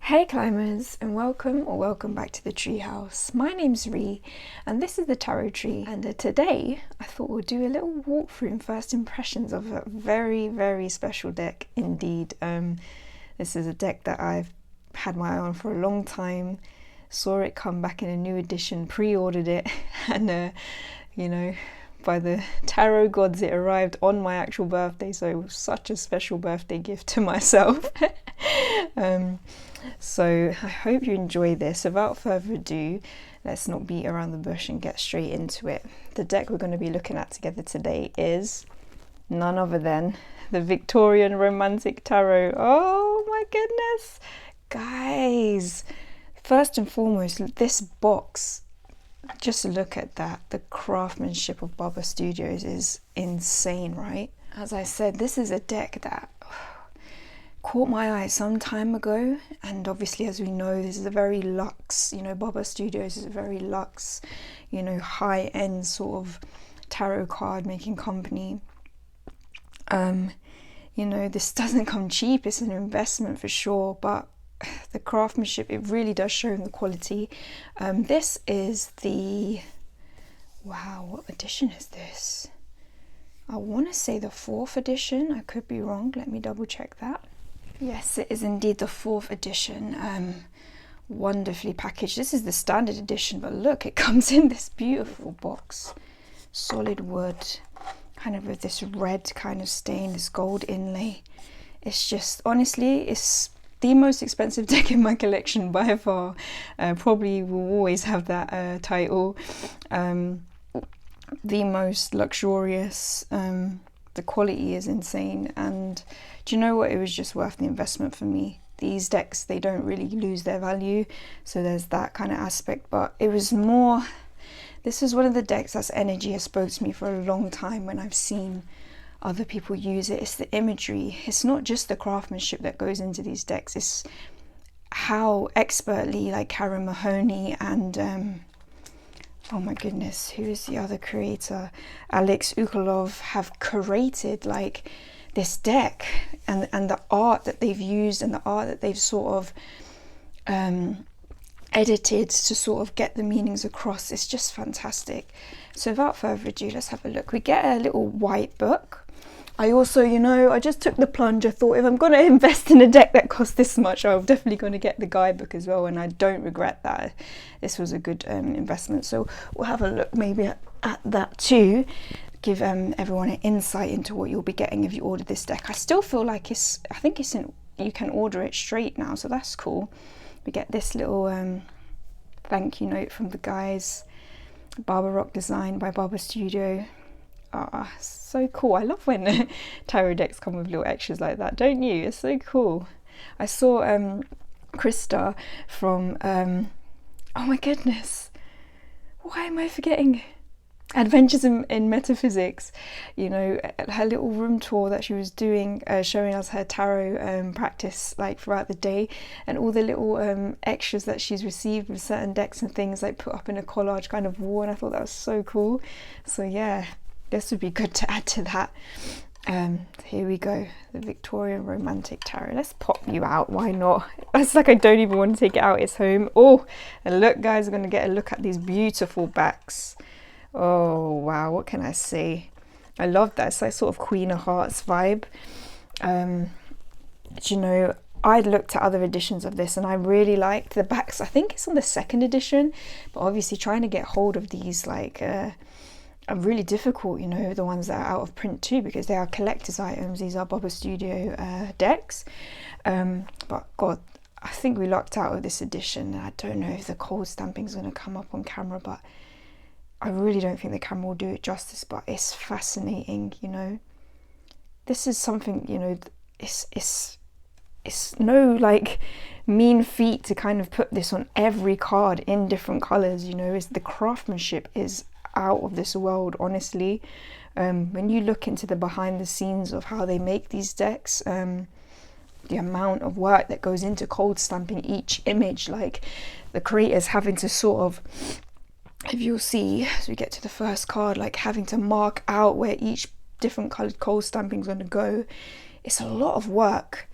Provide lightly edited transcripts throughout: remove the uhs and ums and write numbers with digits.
Hey climbers, and welcome back to the Treehouse. My name's Ree and this is the Tarot Tree, and today I thought we'll do a little walkthrough and first impressions of a very special deck indeed. This is a deck that I've had my eye on for a long time, saw it come back in a new edition, pre-ordered it, and you know, by the tarot gods it arrived on my actual birthday, so it was such a special birthday gift to myself. So I hope you enjoy this. Without further ado, let's not beat around the bush and get straight into it. The deck we're going to be looking at together today is none other than the Victorian Romantic Tarot. Oh my goodness, guys, first and foremost, this box, just look at that. The craftsmanship of Baba Studios is insane, right? As I said, this is a deck that caught my eye some time ago, and obviously, as we know, this is a very luxe, Baba Studios is a very luxe, high-end sort of tarot card making company. This doesn't come cheap, it's an investment for sure, but the craftsmanship, it really does show in the quality. This is the, wow, what edition is this? I want to say the 4th edition, I could be wrong, let me double check that. Yes, it is indeed the 4th edition, wonderfully packaged. This is the standard edition, but look, it comes in this beautiful box, solid wood, kind of with this red kind of stain, this gold inlay. It's just, honestly, it's the most expensive deck in my collection by far. Probably will always have that title. The most luxurious. The quality is insane, and do you know what, it was just worth the investment for me. These decks, they don't really lose their value, so there's that kind of aspect, but it was more, this is one of the decks that's energy has spoke to me for a long time when I've seen other people use it. It's the imagery, it's not just the craftsmanship that goes into these decks, it's how expertly like Karen Mahoney and oh my goodness, who is the other creator? Alex Ukolov have curated like this deck, and the art that they've used and the art that they've sort of edited to sort of get the meanings across. It's just fantastic. So without further ado, let's have a look. We get a little white book. I also, I just took the plunge. I thought if I'm going to invest in a deck that costs this much, I'm definitely going to get the guidebook as well, and I don't regret that. This was a good investment. So we'll have a look maybe at that too, give everyone an insight into what you'll be getting if you order this deck. I still feel like I think you can order it straight now, so that's cool. We get this little thank you note from the guys, Baba Rock design by Baba Studio. So cool. I love when tarot decks come with little extras like that, don't you? It's so cool. I saw Krista from oh my goodness, why am I forgetting, Adventures in Metaphysics, her little room tour that she was doing, showing us her tarot practice like throughout the day, and all the little extras that she's received with certain decks and things like put up in a collage kind of wall, and I thought that was so cool. So yeah, this would be good to add to that. Here we go, the Victorian Romantic Tarot. Let's pop you out, why not? It's like I don't even want to take it out, it's home. Oh, and look guys, I'm going to get a look at these beautiful backs. Oh wow, what can I say? I love that. It's like sort of Queen of Hearts vibe. I looked at other editions of this and I really liked the backs. I think it's on the 2nd edition, but obviously trying to get hold of these like are really difficult, the ones that are out of print too, because they are collector's items. These are Baba Studio decks, but God, I think we lucked out with this edition. I don't know if the cold stamping is going to come up on camera, but I really don't think the camera will do it justice, but it's fascinating. This is something, it's no like mean feat to kind of put this on every card in different colors. It's the craftsmanship is out of this world, honestly. When you look into the behind the scenes of how they make these decks, the amount of work that goes into cold stamping each image, like the creators having to sort of, if you'll see as we get to the first card, like having to mark out where each different colored cold stamping is going to go. It's a lot of work,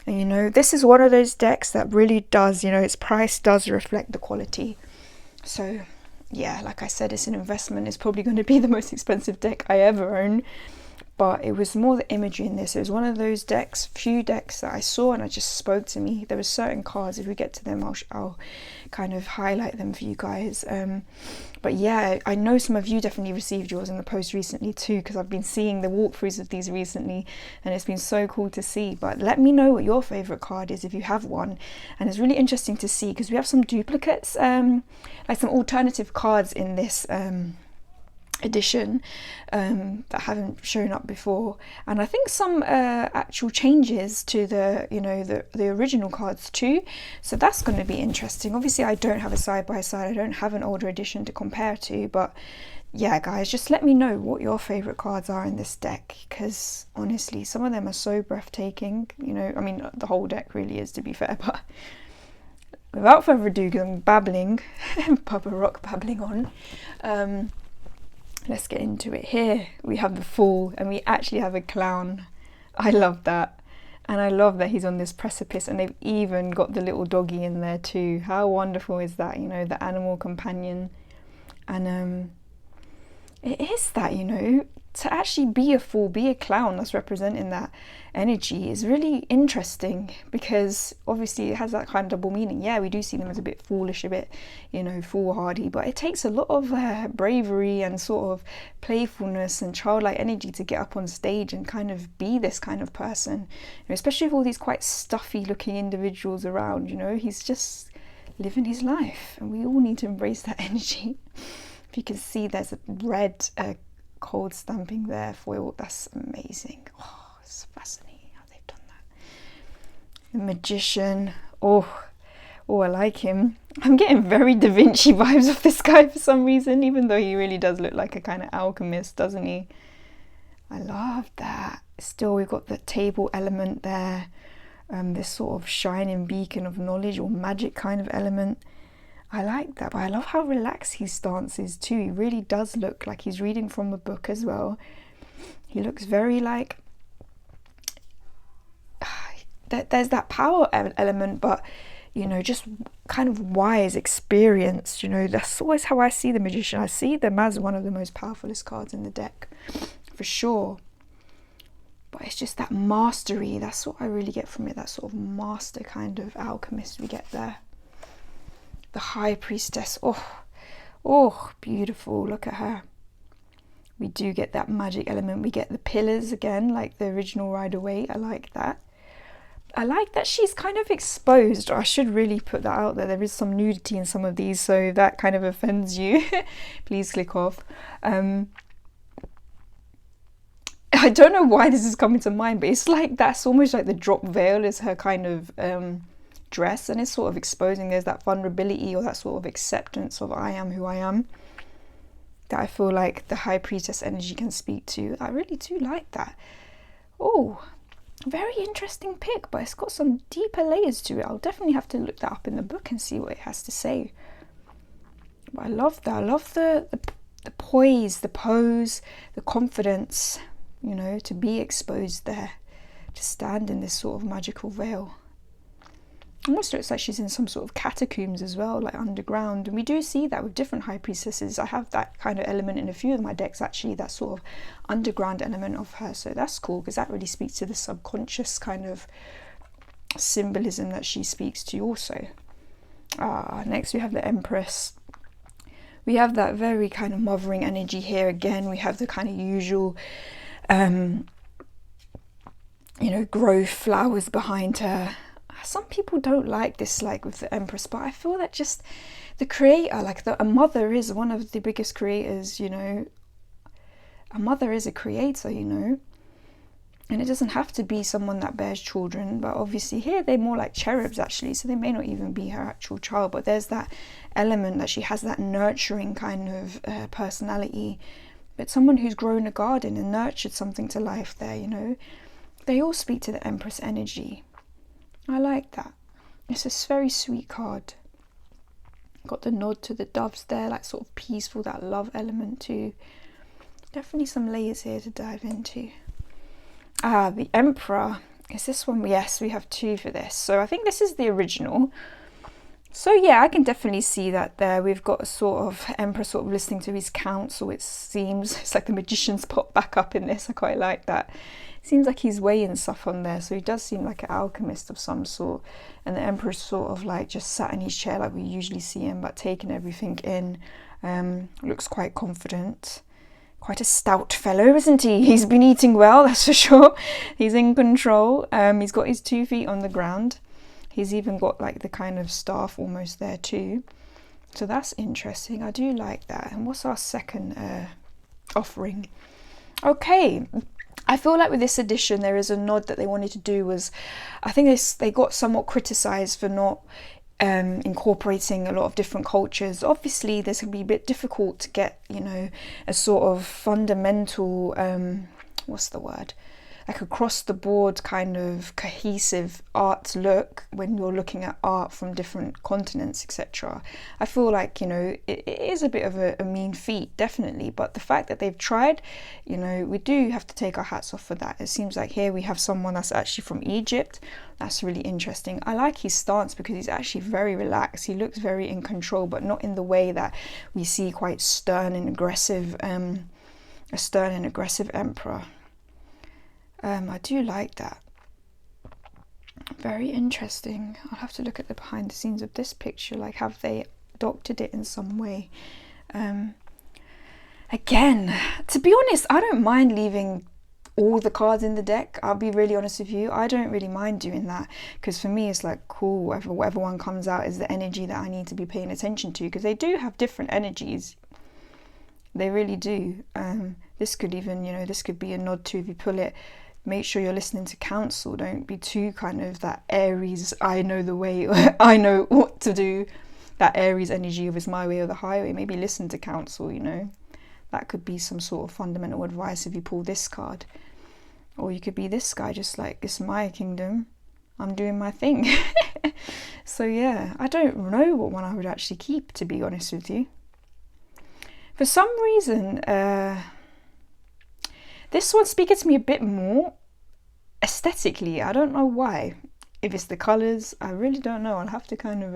And you know, this is one of those decks that really does, you know, its price does reflect the quality. So yeah, like I said, it's an investment. It's probably going to be the most expensive deck I ever own, but it was more the imagery in this. It was one of those decks, few decks that I saw and it just spoke to me. There were certain cards, if we get to them, I'll kind of highlight them for you guys. But yeah, I know some of you definitely received yours in the post recently too, because I've been seeing the walkthroughs of these recently and it's been so cool to see. But let me know what your favorite card is if you have one. And it's really interesting to see because we have some duplicates, like some alternative cards in this edition that haven't shown up before, and I think some actual changes to the, you know, the original cards too, so that's going to be interesting. Obviously I don't have a side-by-side, I don't have an older edition to compare to, but yeah guys, just let me know what your favorite cards are in this deck, because honestly some of them are so breathtaking, you know. I mean, the whole deck really is, to be fair, but without further ado, because I'm babbling Papa Rock babbling on, let's get into it. Here we have the Fool and we actually have a clown. I love that. And I love that he's on this precipice and they've even got the little doggy in there too. How wonderful is that, you know, the animal companion. And it is that, you know, to actually be a fool, be a clown that's representing that energy is really interesting, because obviously it has that kind of double meaning. Yeah, we do see them as a bit foolish, a bit, you know, foolhardy, but it takes a lot of bravery and sort of playfulness and childlike energy to get up on stage and kind of be this kind of person, you know, especially with all these quite stuffy looking individuals around. You know, he's just living his life and we all need to embrace that energy. If you can see, there's a red cold stamping there, foil. That's amazing. Oh, it's fascinating how they've done that. The Magician. Oh, I like him. I'm getting very Da Vinci vibes of this guy for some reason, even though he really does look like a kind of alchemist, doesn't he? I love that. Still, we've got the table element there, this sort of shining beacon of knowledge or magic kind of element. I like that, but I love how relaxed his stance is too. He really does look like he's reading from a book as well. He looks very like, there's that power element, but you know, just kind of wise, experienced. You know, that's always how I see the Magician. I see them as one of the most powerfulest cards in the deck, for sure. But it's just that mastery, that's what I really get from it, that sort of master kind of alchemist we get there. The High Priestess, oh, beautiful, look at her. We do get that magic element, we get the pillars again, like the original Rider-Waite. I like that. I like that she's kind of exposed, or I should really put that out there. There is some nudity in some of these, so if that kind of offends you, please click off. I don't know why this is coming to mind, but it's like that's almost like the drop veil is her kind of dress, and it's sort of exposing. There's that vulnerability or that sort of acceptance of I am who I am that I feel like the High Priestess energy can speak to. I really do like that. Oh, very interesting pick, but it's got some deeper layers to it. I'll definitely have to look that up in the book and see what it has to say. But I love that. I love the poise, the pose, the confidence, you know, to be exposed there, to stand in this sort of magical veil. Almost looks like she's in some sort of catacombs as well, like underground. And we do see that with different High Priestesses. I have that kind of element in a few of my decks, actually, that sort of underground element of her. So that's cool, because that really speaks to the subconscious kind of symbolism that she speaks to also. Next we have the Empress. We have that very kind of mothering energy here again. We have the kind of usual, you know, growth, flowers behind her. Some people don't like this, like with the Empress, but I feel that just the creator, like a mother is one of the biggest creators, you know. A mother is a creator, you know. And it doesn't have to be someone that bears children, but obviously here they're more like cherubs actually, so they may not even be her actual child, but there's that element that she has that nurturing kind of personality. But someone who's grown a garden and nurtured something to life there, you know. They all speak to the Empress energy. I like that. It's a very sweet card. Got the nod to the doves there, like sort of peaceful, that love element too. Definitely some layers here to dive into. The Emperor. Is this one? Yes, we have 2 for this. So I think this is the original. So yeah, I can definitely see that there. We've got a sort of Emperor sort of listening to his counsel, it seems. It's like the magician's pop back up in this. I quite like that. It seems like he's weighing stuff on there. So he does seem like an alchemist of some sort. And the Emperor's sort of like just sat in his chair like we usually see him, but taking everything in. Looks quite confident. Quite a stout fellow, isn't he? He's been eating well, that's for sure. He's in control. He's got his 2 feet on the ground. He's even got like the kind of staff almost there too. So that's interesting. I do like that. And what's our second offering? Okay. I feel like with this edition, there is a nod that they wanted to do was, I think they got somewhat criticised for not incorporating a lot of different cultures. Obviously, this can be a bit difficult to get, you know, a sort of fundamental, what's the word? Like across the board kind of cohesive art look when you're looking at art from different continents, etc. I feel like, you know, it is a bit of a mean feat, definitely, but the fact that they've tried, you know, we do have to take our hats off for that. It seems like here we have someone that's actually from Egypt. That's really interesting. I like his stance because he's actually very relaxed. He looks very in control, but not in the way that we see quite stern and aggressive, a stern and aggressive emperor. I do like that. Very interesting. I'll have to look at the behind the scenes of this picture. Like, have they doctored it in some way? Again, to be honest, I don't mind leaving all the cards in the deck. I'll be really honest with you. I don't really mind doing that because for me it's like cool, whatever one comes out is the energy that I need to be paying attention to, because they do have different energies. They really do. This could even, you know, this could be a nod to, if you pull it, make sure you're listening to counsel. Don't be too kind of that Aries, I know the way, I know what to do. That Aries energy of it's my way or the highway. Maybe listen to counsel, you know. That could be some sort of fundamental advice if you pull this card. Or you could be this guy, just like, it's my kingdom. I'm doing my thing. So yeah, I don't know what one I would actually keep, to be honest with you. For some reason, this one's speaking to me a bit more aesthetically. I don't know why. If it's the colours, I really don't know. I'll have to kind of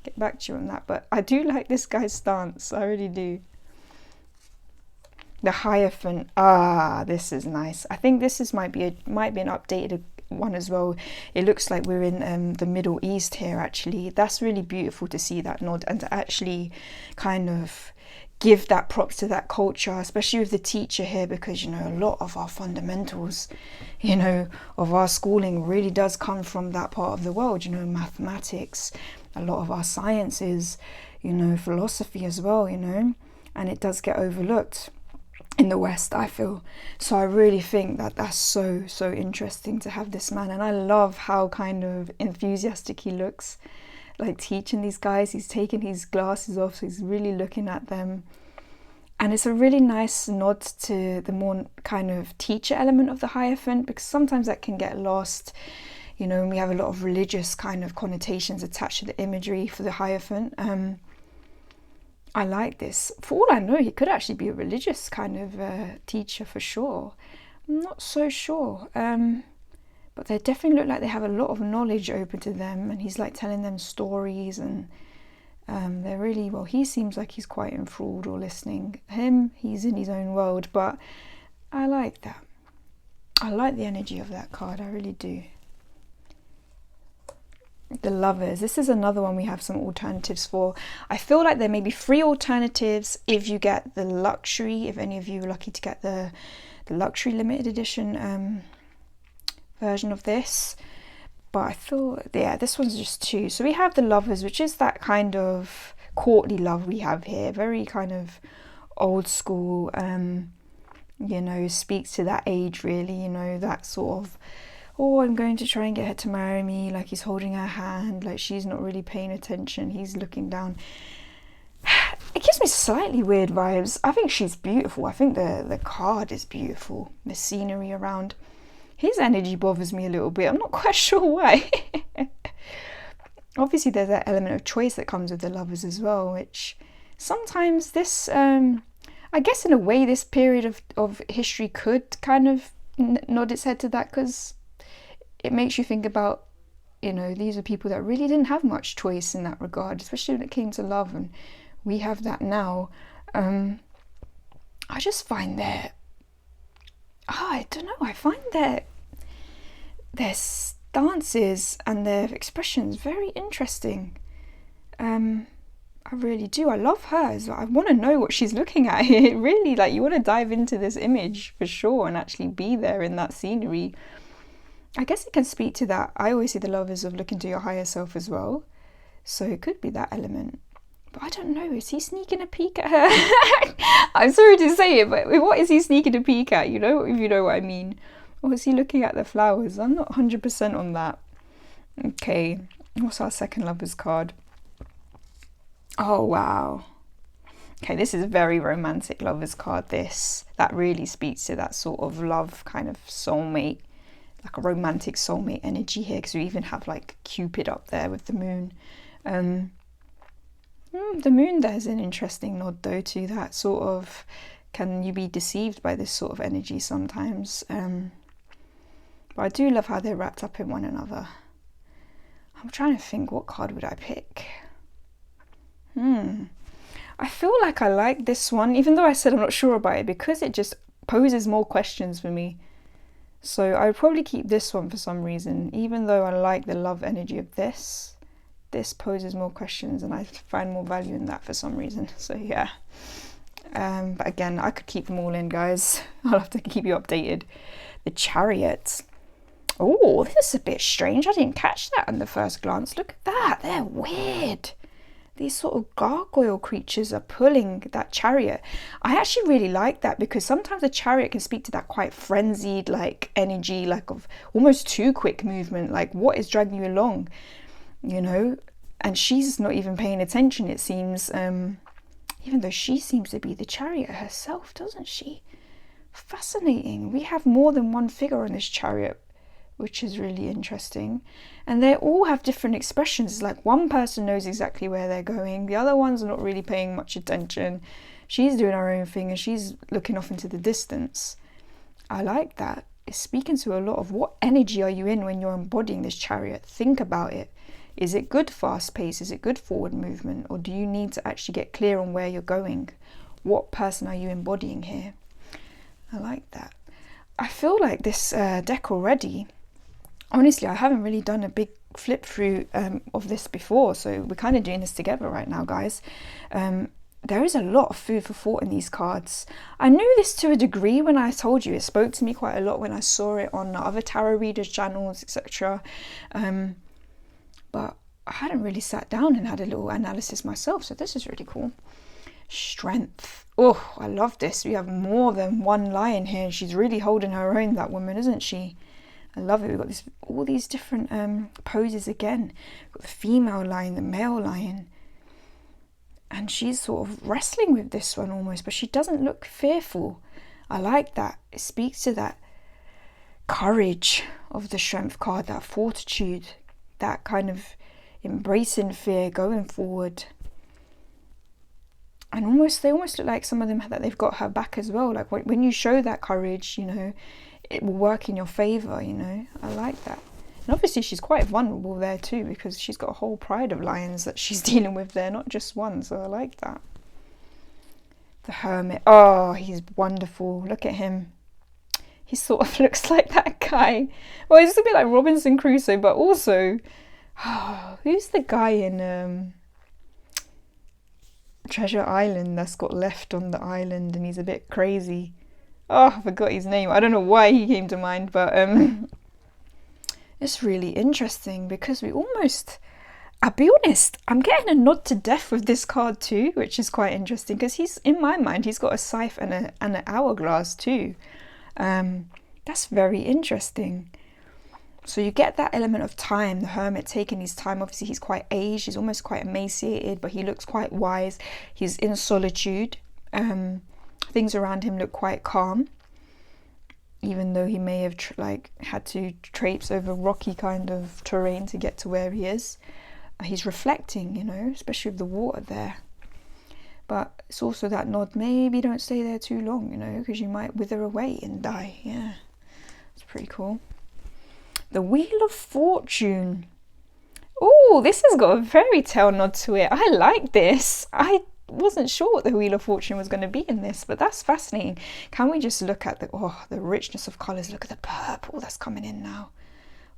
get back to you on that. But I do like this guy's stance. I really do. The Hierophant. Ah, this is nice. I think this might be an updated one as well. It looks like we're in the Middle East here, actually. That's really beautiful to see that nod and to actually kind of give that props to that culture, especially with the teacher here, because, you know, a lot of our fundamentals, you know, of our schooling really does come from that part of the world, you know, mathematics, a lot of our sciences, you know, philosophy as well, you know, and it does get overlooked in the West, I feel. So I really think that that's so interesting to have this man, and I love how kind of enthusiastic he looks, like teaching these guys. He's taking his glasses off, so he's really looking at them, and it's a really nice nod to the more kind of teacher element of the Hierophant, because sometimes that can get lost, you know, and we have a lot of religious kind of connotations attached to the imagery for the Hierophant. I like this. For all I know, he could actually be a religious kind of teacher for sure. I'm not so sure. But they definitely look like they have a lot of knowledge open to them, and he's like telling them stories, and they're really, well, he seems like he's quite enthralled or listening. Him, he's in his own world, but I like that. I like the energy of that card, I really do. The Lovers. This is another one we have some alternatives for. I feel like there may be 3 alternatives if you get the luxury, if any of you are lucky to get the luxury limited edition version of this. But I thought, yeah, this one's just 2. So we have the Lovers, which is that kind of courtly love we have here, very kind of old school, you know, speaks to that age really, you know, that sort of, oh, I'm going to try and get her to marry me, like he's holding her hand, like she's not really paying attention, he's looking down. It gives me slightly weird vibes. I think she's beautiful. I think the card is beautiful, the scenery around. His energy bothers me a little bit. I'm not quite sure why. Obviously there's that element of choice that comes with the Lovers as well, which sometimes this, I guess in a way this period of history could kind of nod its head to that, because it makes you think about, you know, these are people that really didn't have much choice in that regard, especially when it came to love, and we have that now. I just find I don't know, I find their stances and their expressions very interesting. I really do. I love her. I want to know what she's looking at here. Really, like, you want to dive into this image for sure and actually be there in that scenery. I guess it can speak to that. I always see the lovers of looking to your higher self as well. So it could be that element. But I don't know. Is he sneaking a peek at her? I'm sorry to say it, but what is he sneaking a peek at? You know, if you know what I mean. Or is he looking at the flowers? I'm not 100% on that. Okay. What's our second lover's card? Oh, wow. Okay, this is a very romantic lover's card, this. That really speaks to that sort of love, kind of soulmate, like a romantic soulmate energy here, because we even have like Cupid up there with the moon. The moon there's an interesting nod though to that sort of, can you be deceived by this sort of energy sometimes? But I do love how they're wrapped up in one another. I'm trying to think, what card would I pick? I feel like I like this one, even though I said I'm not sure about it, because it just poses more questions for me. So I would probably keep this one for some reason, even though I like the love energy of this. This poses more questions and I find more value in that for some reason. So yeah. But again, I could keep them all in, guys. I'll have to keep you updated. The Chariot. Oh, this is a bit strange. I didn't catch that on the first glance. Look at that. They're weird. These sort of gargoyle creatures are pulling that chariot. I actually really like that, because sometimes a chariot can speak to that quite frenzied like energy, like of almost too quick movement, like what is dragging you along, you know? And she's not even paying attention, it seems, even though she seems to be the chariot herself, doesn't she? Fascinating. We have more than one figure on this chariot, which is really interesting. And they all have different expressions. Like, one person knows exactly where they're going, the other ones are not really paying much attention. She's doing her own thing and she's looking off into the distance. I like that. It's speaking to a lot of what energy are you in when you're embodying this chariot. Think about it. Is it good fast pace? Is it good forward movement? Or do you need to actually get clear on where you're going? What person are you embodying here? I like that. I feel like this deck already, honestly, I haven't really done a big flip through of this before, so we're kind of doing this together right now, guys. There is a lot of food for thought in these cards. I knew this to a degree when I told you. It spoke to me quite a lot when I saw it on other tarot readers' channels, etc. But I hadn't really sat down and had a little analysis myself, so this is really cool. Strength. Oh, I love this. We have more than one lion here, and she's really holding her own, that woman, isn't she? I love it. We've got all these different poses again. We've got the female lion, the male lion. And she's sort of wrestling with this one almost, but she doesn't look fearful. I like that. It speaks to that courage of the Strength card, that fortitude, that kind of embracing fear, going forward. And they almost look like some of them that they've got her back as well. Like when you show that courage, you know, it will work in your favor, you know. I like that. And obviously she's quite vulnerable there too, because she's got a whole pride of lions that she's dealing with there, not just one. So I like that. The Hermit. Oh, he's wonderful. Look at him. He sort of looks like that guy. Well, he's a bit like Robinson Crusoe, but also, who's the guy in Treasure Island that's got left on the island and he's a bit crazy? Oh, I forgot his name. I don't know why he came to mind, but it's really interesting because we almost, I'll be honest, I'm getting a nod to death with this card too, which is quite interesting because he's, in my mind, he's got a scythe and an hourglass too. That's very interesting. So you get that element of time, the Hermit taking his time. Obviously he's quite aged, he's almost quite emaciated, but he looks quite wise. He's in solitude. Things around him look quite calm, even though he may have had to traipse over rocky kind of terrain to get to where he is. He's reflecting, you know, especially with the water there. But it's also that nod, maybe don't stay there too long, you know, because you might wither away and die. Yeah, it's pretty cool. The Wheel of Fortune. Oh, this has got a fairy tale nod to it. I like this. I wasn't sure what the Wheel of Fortune was going to be in this, but that's fascinating. Can we just look at the richness of colours? Look at the purple that's coming in now.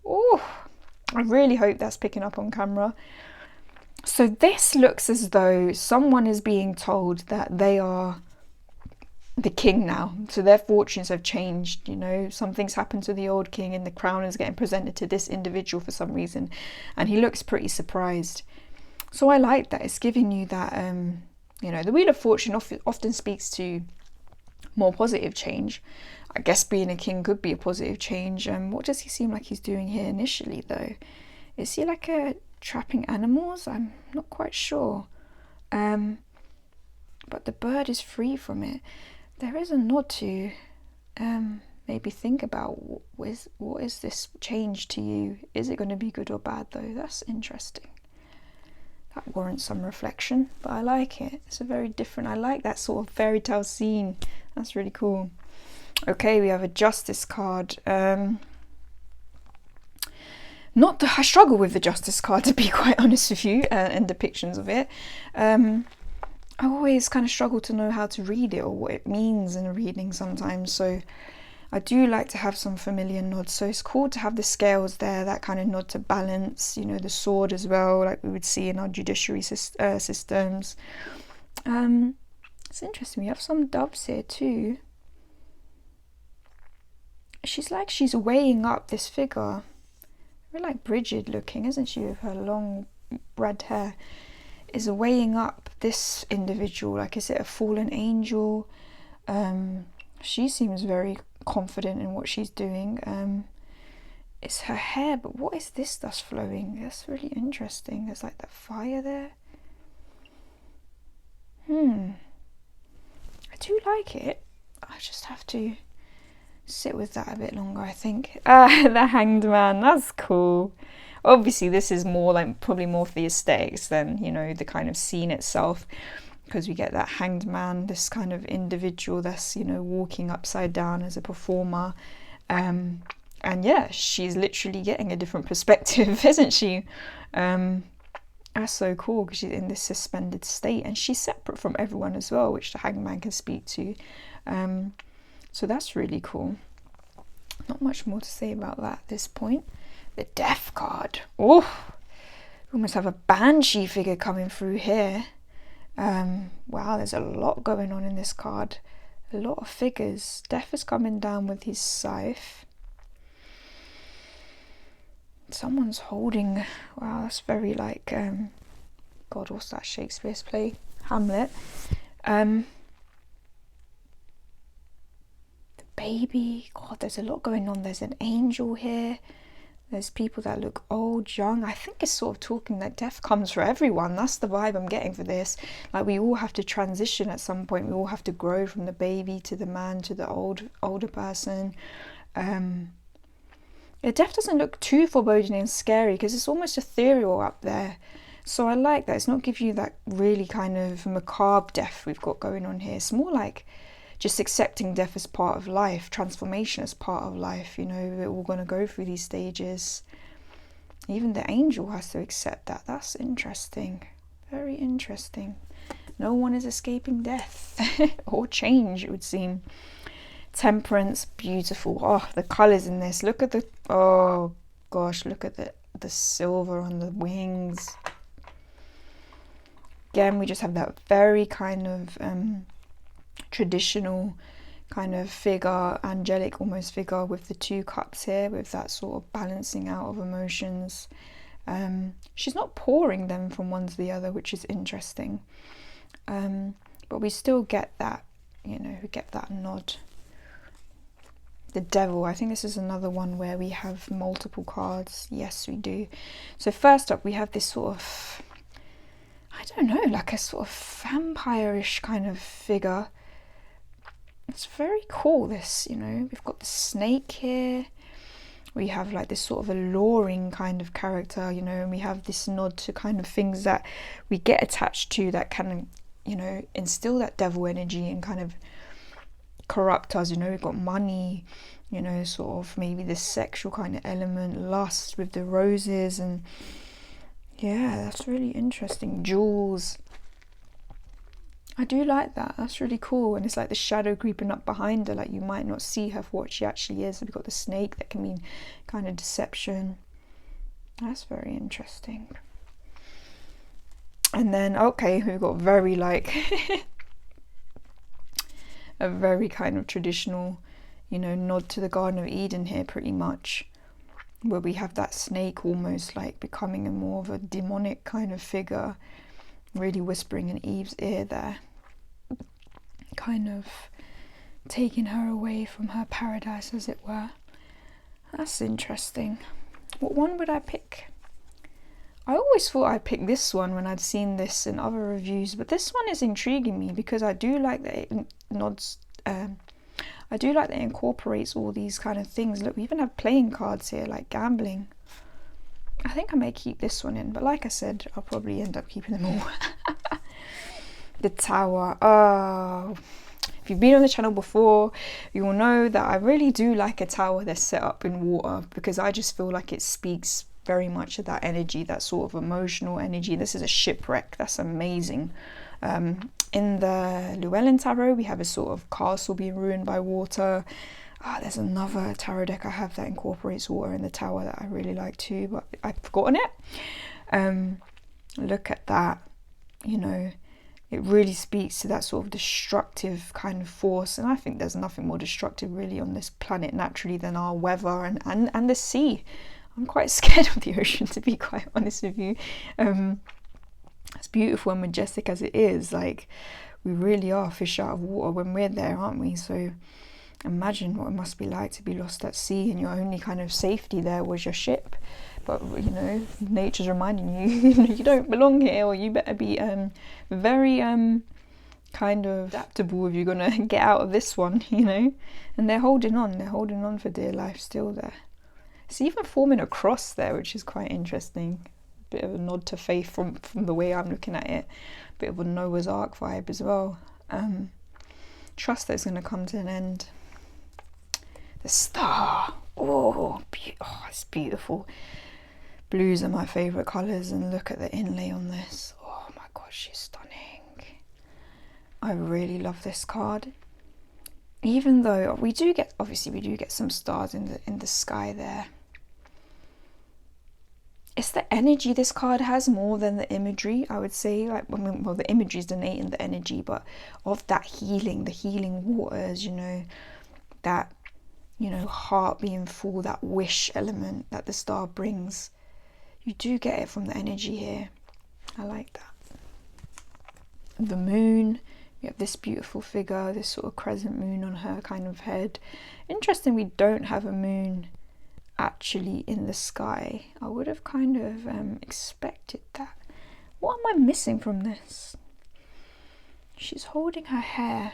Oh, I really hope that's picking up on camera. So this looks as though someone is being told that they are the king now, so their fortunes have changed. You know, something's happened to the old king and the crown is getting presented to this individual for some reason, and he looks pretty surprised. So I like that. It's giving you that you know, the Wheel of Fortune often speaks to more positive change. I guess being a king could be a positive change. What does he seem like he's doing here initially though? Is he like trapping animals? I'm not quite sure, but the bird is free from it. There is a nod to maybe think about what is this change to you? Is it going to be good or bad though? That's interesting. That warrants some reflection, but I like it. It's a very different, I like that sort of fairy tale scene. That's really cool. Okay, we have a Justice card. I struggle with the Justice card, to be quite honest with you, and depictions of it. I always kind of struggle to know how to read it or what it means in a reading sometimes, so I do like to have some familiar nods. So it's cool to have the scales there, that kind of nod to balance, you know, the sword as well, like we would see in our judiciary systems. It's interesting, we have some doves here too. She's weighing up this figure. Very like Bridget looking, isn't she, with her long red hair? Is weighing up this individual. Like, is it a fallen angel? She seems very confident in what she's doing. It's her hair, but what is this that's flowing? That's really interesting. There's like that fire there. I do like it. I just have to sit with that a bit longer, I think. The Hanged Man, that's cool. Obviously this is more like probably more for the aesthetics than, you know, the kind of scene itself, because we get that Hanged Man, this kind of individual that's, you know, walking upside down as a performer, and yeah, she's literally getting a different perspective, isn't she? That's so cool, because she's in this suspended state and she's separate from everyone as well, which the Hanged Man can speak to. So that's really cool. Not much more to say about that at this point. The Death card. Oh, we almost have a banshee figure coming through here. Wow, there's a lot going on in this card. A lot of figures. Death is coming down with his scythe. Someone's holding, wow, that's very like, God, what's that Shakespeare's play? Hamlet. The baby. God, there's a lot going on. There's an angel here. There's people that look old, young. I think it's sort of talking that death comes for everyone. That's the vibe I'm getting for this. Like, we all have to transition at some point. We all have to grow from the baby to the man to the older person. Yeah, death doesn't look too foreboding and scary because it's almost ethereal up there. So I like that. It's not give you that really kind of macabre death we've got going on here. It's more like just accepting death as part of life, transformation as part of life. You know, we're all going to go through these stages. Even the angel has to accept that. That's interesting. Very interesting. No one is escaping death or change, it would seem. Temperance, beautiful. Oh, the colours in this. Look at the, oh gosh, look at the silver on the wings. Again, we just have that very kind of traditional kind of figure, angelic almost figure with the two cups here, with that sort of balancing out of emotions. She's not pouring them from one to the other, which is interesting. But we still get that, you know, we get that nod. The Devil, I think this is another one where we have multiple cards. Yes, we do. So first up, we have this sort of, I don't know, like a sort of vampire-ish kind of figure. It's very cool, this, you know. We've got the snake here. We have like this sort of alluring kind of character, you know, and we have this nod to kind of things that we get attached to that can, you know, instill that devil energy and kind of corrupt us. You know, we've got money, you know, sort of maybe this sexual kind of element, lust with the roses, and yeah, that's really interesting. Jewels. I do like that. That's really cool. And it's like the shadow creeping up behind her, like you might not see her for what she actually is. We've got the snake, that can mean kind of deception. That's very interesting. And then, okay, we've got very like a very kind of traditional, you know, nod to the Garden of Eden here, pretty much, where we have that snake almost like becoming a more of a demonic kind of figure, really whispering in Eve's ear there, kind of taking her away from her paradise, as it were. That's interesting. What one would I pick? I always thought I'd pick this one when I'd seen this in other reviews, but this one is intriguing me because I do like that it nods, I do like that it incorporates all these kind of things. Look, we even have playing cards here, like gambling. I think I may keep this one in, but like I said, I'll probably end up keeping them all. The Tower. Oh, if you've been on the channel before, you will know that I really do like a tower that's set up in water, because I just feel like it speaks very much of that energy, that sort of emotional energy. This is a shipwreck. That's amazing. In the Llewellyn Tarot, we have a sort of castle being ruined by water. There's another tarot deck I have that incorporates water in the Tower that I really like too, but I've forgotten it. Look at that. You know, it really speaks to that sort of destructive kind of force, and I think there's nothing more destructive really on this planet naturally than our weather and the sea. I'm quite scared of the ocean, to be quite honest with you. As beautiful and majestic as it is, like, we really are fish out of water when we're there, aren't we? So imagine what it must be like to be lost at sea and your only kind of safety there was your ship. But, you know, nature's reminding you, you don't belong here, or you better be very kind of adaptable if you're going to get out of this one, you know. And they're holding on for dear life still there. It's even forming a cross there, which is quite interesting. Bit of a nod to faith from the way I'm looking at it. Bit of a Noah's Ark vibe as well. Trust that it's going to come to an end. The Star. Oh, it's beautiful. Blues are my favourite colours, and look at the inlay on this. Oh my god, she's stunning. I really love this card. Even though we do get some stars in the sky there. It's the energy this card has more than the imagery, I would say. Like, well, the imagery is donating the energy, but of that healing, the healing waters, you know, that, you know, heart being full, that wish element that the star brings. You do get it from the energy here. I like that. The moon. We have this beautiful figure, this sort of crescent moon on her kind of head. Interesting, we don't have a moon actually in the sky. I would have kind of expected that. What am I missing from this? She's holding her hair.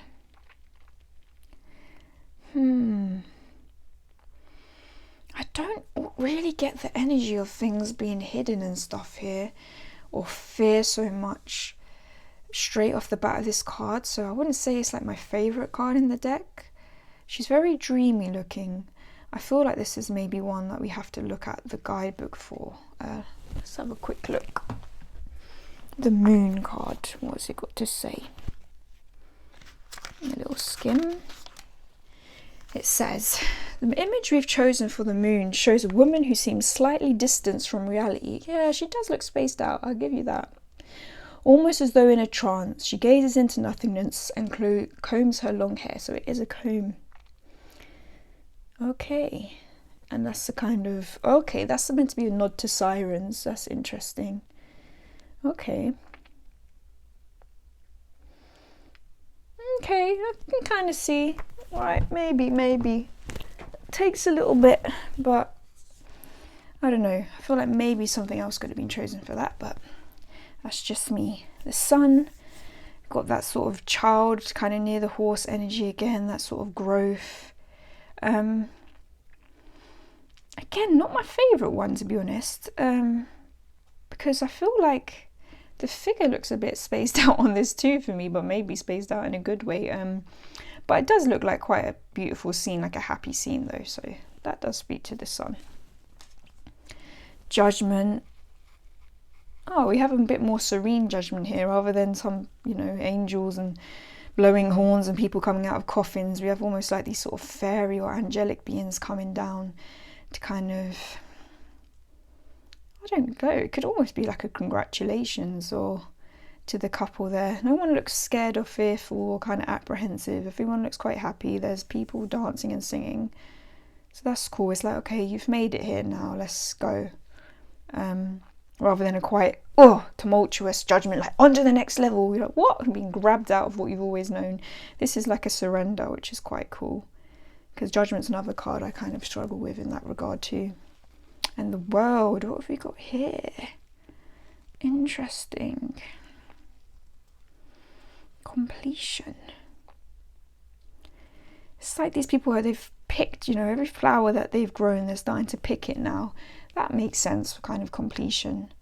I don't really get the energy of things being hidden and stuff here, or fear so much straight off the bat of this card. So I wouldn't say it's like my favourite card in the deck. She's very dreamy looking. I feel like this is maybe one that we have to look at the guidebook for. Let's have a quick look. The moon card, what's it got to say? A little skim. It says, the image we've chosen for the moon shows a woman who seems slightly distanced from reality. Yeah, she does look spaced out, I'll give you that. Almost as though in a trance, she gazes into nothingness and combs her long hair. So it is a comb. Okay, and that's the kind of, okay, that's meant to be a nod to sirens. That's interesting. Okay, I can kind of see. Right, maybe takes a little bit, but I don't know. I feel like maybe something else could have been chosen for that, but that's just me. The sun, got that sort of child kind of near the horse energy again, that sort of growth. Again, not my favourite one, to be honest, because I feel like the figure looks a bit spaced out on this too for me, but maybe spaced out in a good way. But it does look like quite a beautiful scene, like a happy scene though, so that does speak to the Sun. Judgment. Oh, we have a bit more serene Judgment here, rather than some, you know, angels and blowing horns and people coming out of coffins. We have almost like these sort of fairy or angelic beings coming down to kind of, I don't know, it could almost be like a congratulations or to the couple there. No one looks scared or fearful or kind of apprehensive. Everyone looks quite happy. There's people dancing and singing, so that's cool. It's like, okay, you've made it here now, let's go. Rather than a quite tumultuous Judgment, like on to the next level. You're like, what? I'm being grabbed out of what you've always known. This is like a surrender, which is quite cool, because Judgment's another card I kind of struggle with in that regard too. And the World, what have we got here? Interesting. Completion. It's like these people where they've picked, you know, every flower that they've grown, they're starting to pick it now. That makes sense for kind of completion.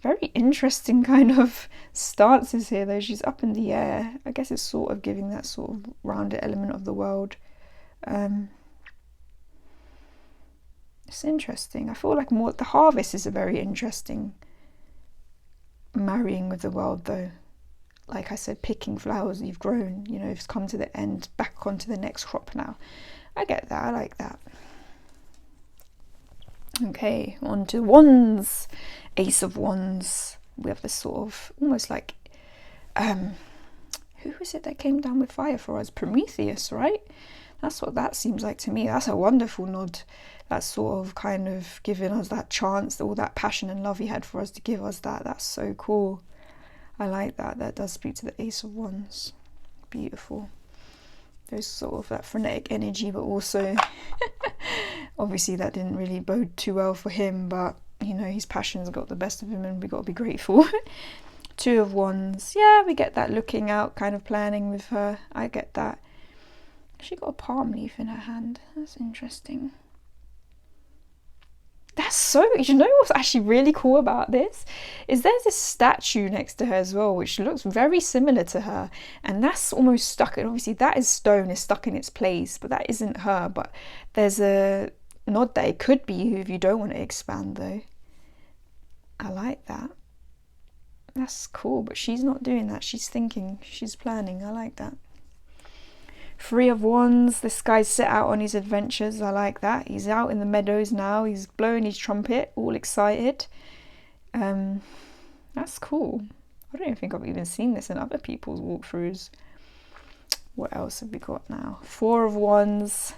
Very interesting kind of stances here though. She's up in the air. I guess it's sort of giving that sort of rounded element of the world. It's interesting. I feel like more the harvest is a very interesting marrying with the world though. Like I said, picking flowers you've grown, you know, it's come to the end, back onto the next crop now. I get that, I like that. Okay, on to Wands. Ace of Wands. We have this sort of almost like who was it that came down with fire for us? Prometheus, right? That's what that seems like to me. That's a wonderful nod. That's sort of kind of giving us that chance, all that passion and love he had for us to give us that. That's so cool. I like that. That does speak to the Ace of Wands. Beautiful. There's sort of that frenetic energy, but also obviously that didn't really bode too well for him, but you know, his passions got the best of him and we got to be grateful. Two of Wands. Yeah, we get that looking out, kind of planning with her. I get that. She got a palm leaf in her hand. That's interesting. That's so, you know what's actually really cool about this is there's a statue next to her as well, which looks very similar to her, and that's almost stuck. And obviously that is stone, is stuck in its place, but that isn't her. But there's a nod that it could be you if you don't want to expand though. I like that. That's cool, but she's not doing that. She's thinking, she's planning. I like that. Three of Wands. This guy's set out on his adventures. I like that. He's out in the meadows now. He's blowing his trumpet, all excited. That's cool. I don't even think I've even seen this in other people's walkthroughs. What else have we got now? Four of Wands.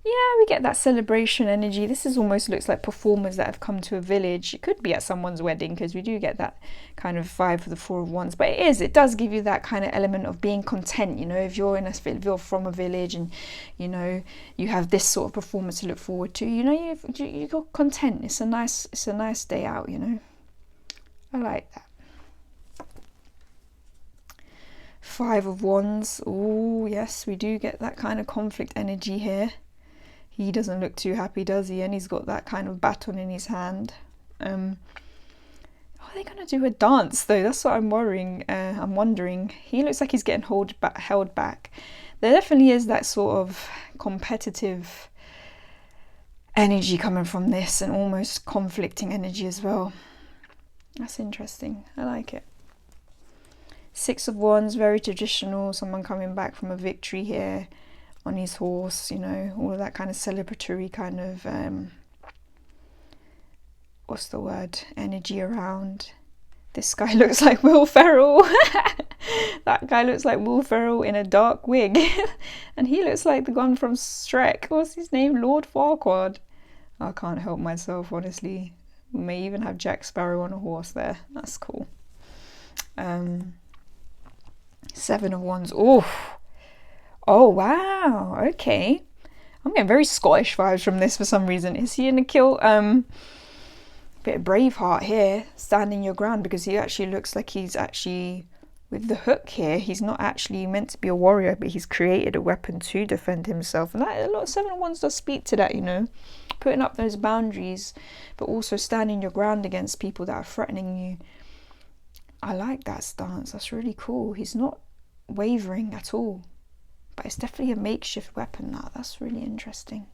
Yeah, we get that celebration energy. This is almost looks like performers that have come to a village. It could be at someone's wedding, because we do get that kind of vibe for the Four of Wands. But it does give you that kind of element of being content. You know, if you're from a village and you know you have this sort of performance to look forward to, you know, you got content. It's a nice day out. You know, I like that. Five of Wands. Oh yes, we do get that kind of conflict energy here. He doesn't look too happy, does he? And he's got that kind of baton in his hand. Are they going to do a dance though? That's what I'm worrying. I'm wondering. He looks like he's getting held back. There definitely is that sort of competitive energy coming from this, and almost conflicting energy as well. That's interesting. I like it. Six of Wands, very traditional. Someone coming back from a victory here on his horse, you know, all of that kind of celebratory kind of what's the word, energy around. This guy looks like Will Ferrell. That guy looks like Will Ferrell in a dark wig. And he looks like the one from Shrek. What's his name? Lord Farquaad. I can't help myself, honestly. We may even have Jack Sparrow on a horse there. That's cool. Seven of Wands. Oh wow, okay. I'm getting very Scottish vibes from this for some reason. Is he gonna kill bit of Braveheart here, standing your ground, because he actually looks like he's actually with the hook here. He's not actually meant to be a warrior, but he's created a weapon to defend himself. And that, a lot of Seven of Wands does speak to that, you know, putting up those boundaries, but also standing your ground against people that are threatening you. I like that stance. That's really cool. He's not wavering at all. but it's definitely a makeshift weapon. That's really interesting.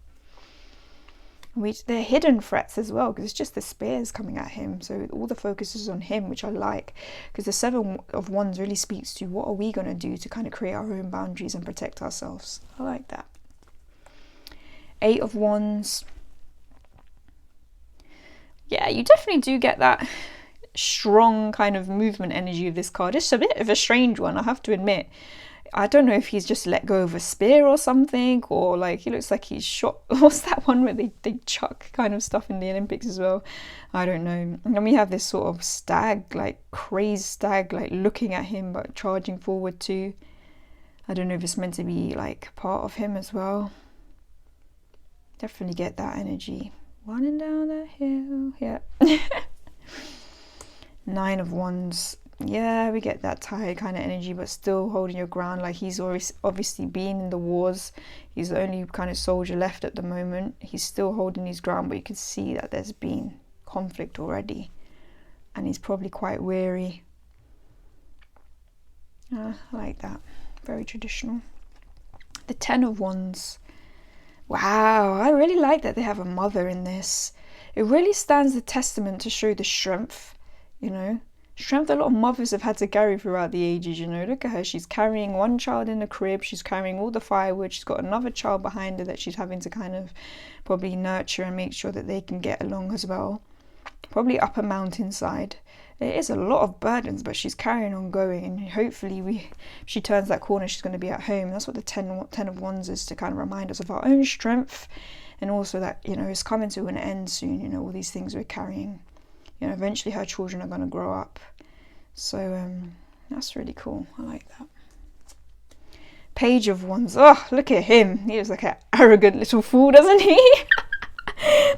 They're hidden threats as well, because it's just the spears coming at him, so all the focus is on him, which I like, because the Seven of Wands really speaks to what are we going to do to kind of create our own boundaries and protect ourselves. I like that. Eight of Wands. Yeah, you definitely do get that strong kind of movement energy of this card. It's a bit of a strange one, I have to admit. I don't know if he's just let go of a spear or something, or like he looks like he's shot. What's that one where they chuck kind of stuff in the Olympics as well? I don't know. And then we have this sort of stag, like crazed stag, like looking at him but charging forward too. I don't know if it's meant to be like part of him as well. Definitely get that energy. Running down that hill, yeah. Nine of Wands. Yeah, we get that tired kind of energy, but still holding your ground. Like he's always obviously been in the wars. He's the only kind of soldier left at the moment. He's still holding his ground, but you can see that there's been conflict already, and he's probably quite weary. I like that. Very traditional. The Ten of Wands. Wow, I really like that they have a mother in this. It really stands the testament to show the strength, you know. Strength a lot of mothers have had to carry throughout the ages, you know. Look at her, she's carrying one child in the crib, she's carrying all the firewood, she's got another child behind her that she's having to kind of probably nurture and make sure that they can get along as well. Probably up a mountainside. It is a lot of burdens, but she's carrying on going, and hopefully if she turns that corner, she's going to be at home. That's what the Ten of Wands is, to kind of remind us of our own strength, and also that, you know, it's coming to an end soon, you know, all these things we're carrying. You know, eventually her children are going to grow up. So that's really cool. I like that. Page of Wands. Oh, look at him. He looks like an arrogant little fool, doesn't he?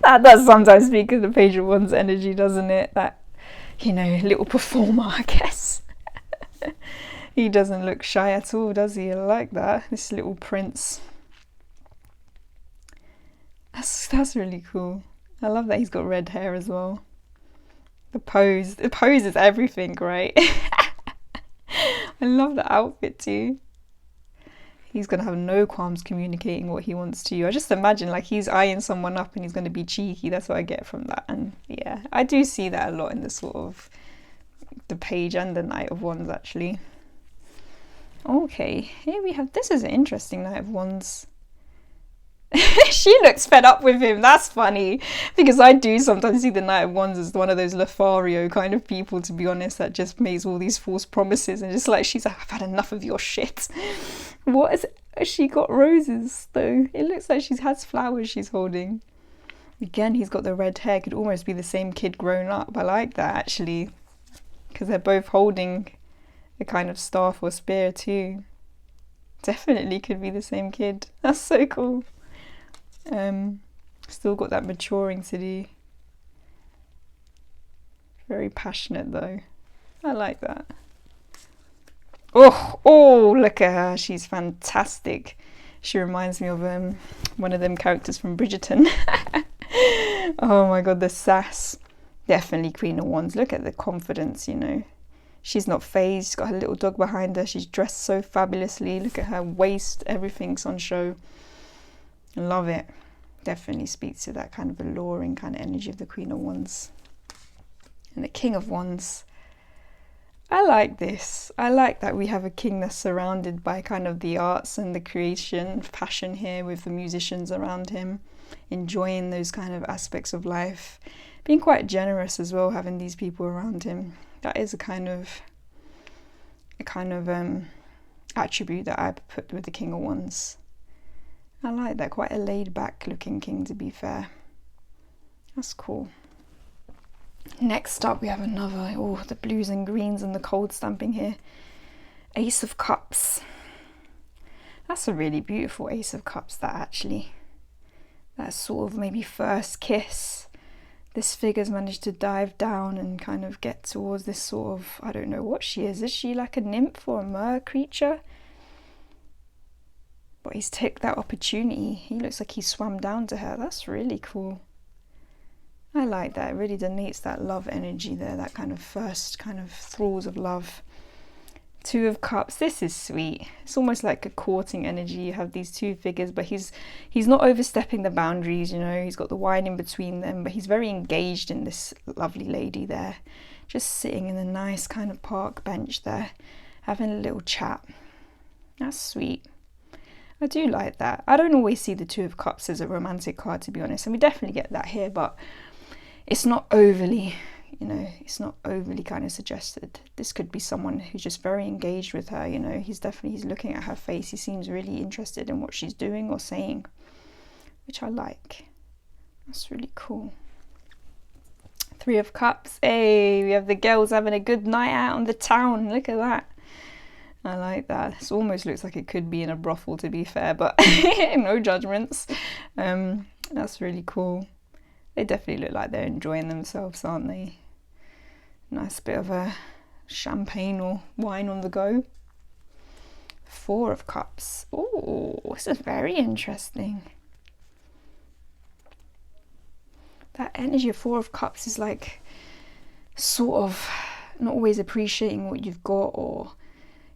That does sometimes speak of the Page of Wands energy, doesn't it? That, you know, little performer, I guess. He doesn't look shy at all, does he? I like that. This little prince. That's really cool. I love that he's got red hair as well. The pose is everything, right? I love the outfit too. He's gonna have no qualms communicating what he wants to you. I just imagine like he's eyeing someone up and he's gonna be cheeky. That's what I get from that. And yeah, I do see that a lot in the sort of the Page and the Knight of Wands actually. Okay, here we have, this is an interesting Knight of Wands. She looks fed up with him. That's funny, because I do sometimes see the Knight of Wands as one of those Lothario kind of people, to be honest, that just makes all these false promises and just like, she's like, I've had enough of your shit. What is it? She got roses though. It looks like she has flowers she's holding. Again, he's got the red hair. Could almost be the same kid grown up. I like that actually, because they're both holding a kind of staff or spear too. Definitely could be the same kid. That's so cool. Still got that maturing to do. Very passionate though. I like that. Oh, look at her. She's fantastic. She reminds me of one of them characters from Bridgerton. Oh my god, the sass. Definitely Queen of Wands. Look at the confidence, you know. She's not phased. She's got her little dog behind her. She's dressed so fabulously. Look at her waist. Everything's on show. Love it. Definitely speaks to that kind of alluring kind of energy of the Queen of Wands. And the King of Wands. I like this. I like that we have a king that's surrounded by kind of the arts and the creation, passion here with the musicians around him, enjoying those kind of aspects of life, being quite generous as well, having these people around him. That is a kind of attribute that I put with the King of Wands. I like that, quite a laid back looking king, to be fair. That's cool. Next up we have another, oh, the blues and greens and the cold stamping here. Ace of Cups. That's a really beautiful Ace of Cups, that actually. That sort of maybe first kiss. This figure's managed to dive down and kind of get towards this sort of, I don't know what she is. Is she like a nymph or a mer creature? But he's taken that opportunity. He looks like he swam down to her. That's really cool. I like that. It really denotes that love energy there, that kind of first kind of thralls of love. Two of Cups. This is sweet. It's almost like a courting energy. You have these two figures, but he's not overstepping the boundaries, you know. He's got the wine in between them, but he's very engaged in this lovely lady there, just sitting in a nice kind of park bench there, having a little chat. That's sweet. I do like that. I don't always see the Two of Cups as a romantic card, to be honest, and we definitely get that here, but it's not overly, you know, it's not overly kind of suggested. This could be someone who's just very engaged with her, you know. He's looking at her face. He seems really interested in what she's doing or saying, which I like. That's really cool. Three of Cups. Hey, we have the girls having a good night out on the town. Look at that. I like that. This almost looks like it could be in a brothel, to be fair, but no judgments. That's really cool. They definitely look like they're enjoying themselves, aren't they? Nice bit of a champagne or wine on the go. Four of Cups. Oh, this is very interesting. That energy of Four of Cups is like sort of not always appreciating what you've got, or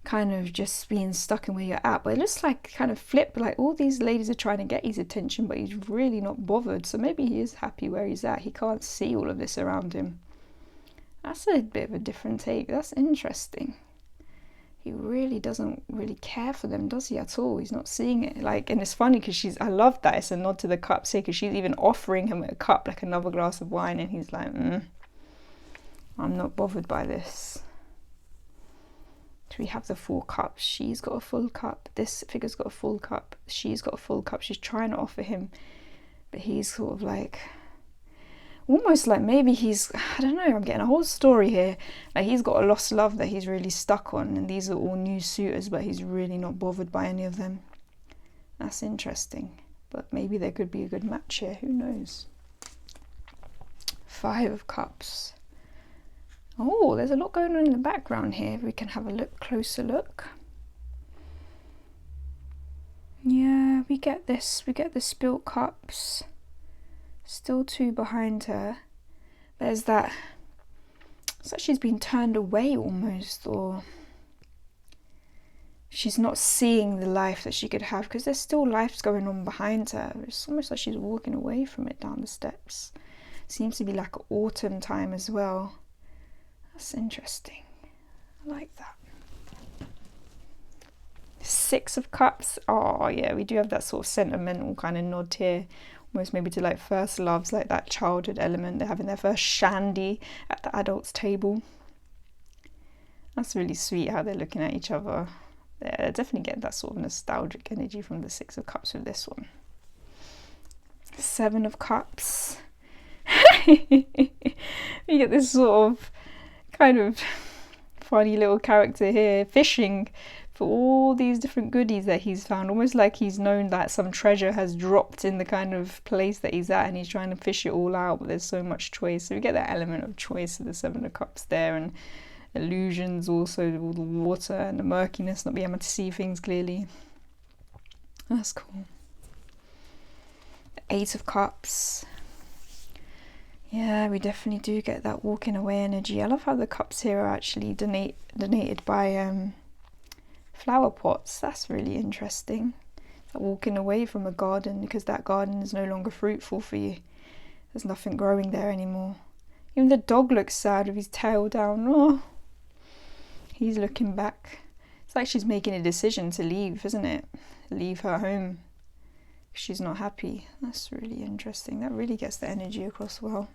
kind of just being stuck in where you're at. But it looks like kind of flip, like all these ladies are trying to get his attention, but he's really not bothered. So maybe he is happy where he's at. He can't see all of this around him. That's a bit of a different take. That's interesting. He really doesn't really care for them, does he, at all? He's not seeing it. Like, and it's funny because I love that it's a nod to the cups here, because she's even offering him a cup, like another glass of wine, and he's like, I'm not bothered by this. So we have the Four Cups. She's got a full cup. This figure's got a full cup. She's got a full cup. She's trying to offer him, but he's sort of like, almost like maybe he's, I don't know, I'm getting a whole story here. Like he's got a lost love that he's really stuck on, and these are all new suitors, but he's really not bothered by any of them. That's interesting. But maybe there could be a good match here. Who knows? Five of Cups. Oh, there's a lot going on in the background here. We can have a closer look. Yeah, we get this. We get the spilt cups. Still two behind her. There's that. It's like she's been turned away almost, or she's not seeing the life that she could have, because there's still life going on behind her. It's almost like she's walking away from it down the steps. Seems to be like autumn time as well. That's interesting. I like that. Six of Cups. Oh yeah, we do have that sort of sentimental kind of nod here, almost maybe to like first loves, like that childhood element. They're having their first shandy at the adults table. That's really sweet how they're looking at each other. They're definitely getting that sort of nostalgic energy from the Six of Cups with this one. Seven of Cups. You get this sort of kind of funny little character here fishing for all these different goodies that he's found, almost like he's known that some treasure has dropped in the kind of place that he's at, and he's trying to fish it all out, but there's so much choice. So we get that element of choice of the Seven of Cups there, and illusions also, all the water and the murkiness, not being able to see things clearly. That's cool. Eight of Cups. Yeah, we definitely do get that walking away energy. I love how the cups here are actually donated by flower pots. That's really interesting. That walking away from a garden, because that garden is no longer fruitful for you. There's nothing growing there anymore. Even the dog looks sad with his tail down. Oh, he's looking back. It's like she's making a decision to leave, isn't it? Leave her home. She's not happy. That's really interesting. That really gets the energy across well.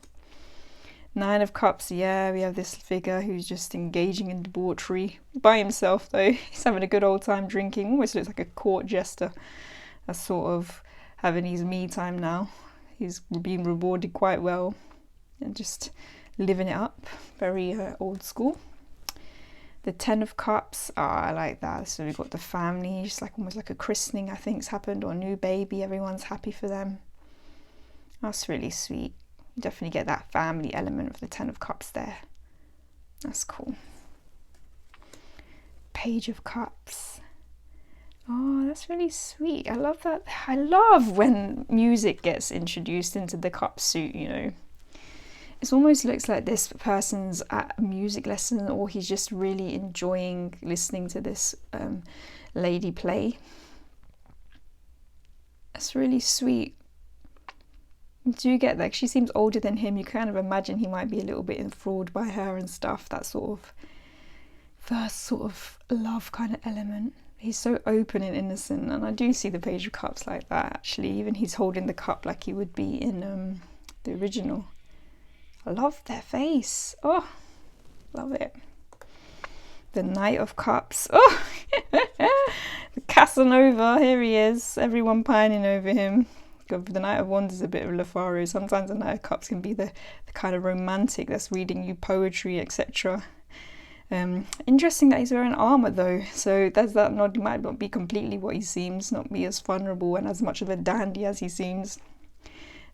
Nine of Cups. Yeah, we have this figure who's just engaging in debauchery by himself, though. He's having a good old time drinking. Almost looks like a court jester. That's sort of having his me time now. He's being rewarded quite well and just living it up. Very old school. The Ten of Cups. I like that. So we've got the family. It's like almost like a christening, I think, has happened, or a new baby. Everyone's happy for them. That's really sweet. You definitely get that family element of the Ten of Cups there. That's cool. Page of Cups. Oh, that's really sweet. I love that. I love when music gets introduced into the cup suit, you know. It almost looks like this person's at a music lesson, or he's just really enjoying listening to this lady play. That's really sweet. Do you get that? She seems older than him. You kind of imagine he might be a little bit enthralled by her and stuff. That sort of first sort of love kind of element. He's so open and innocent, and I do see the Page of Cups like that actually. Even he's holding the cup like he would be in the original. I love their face. Oh, love it. The Knight of Cups. Oh, the Casanova. Here he is. Everyone pining over him. The Knight of Wands is a bit of Lothario. Sometimes the Knight of Cups can be the kind of romantic that's reading you poetry, etc. Interesting that he's wearing armour though, so that's that nod. He might not be completely what he seems, not be as vulnerable and as much of a dandy as he seems.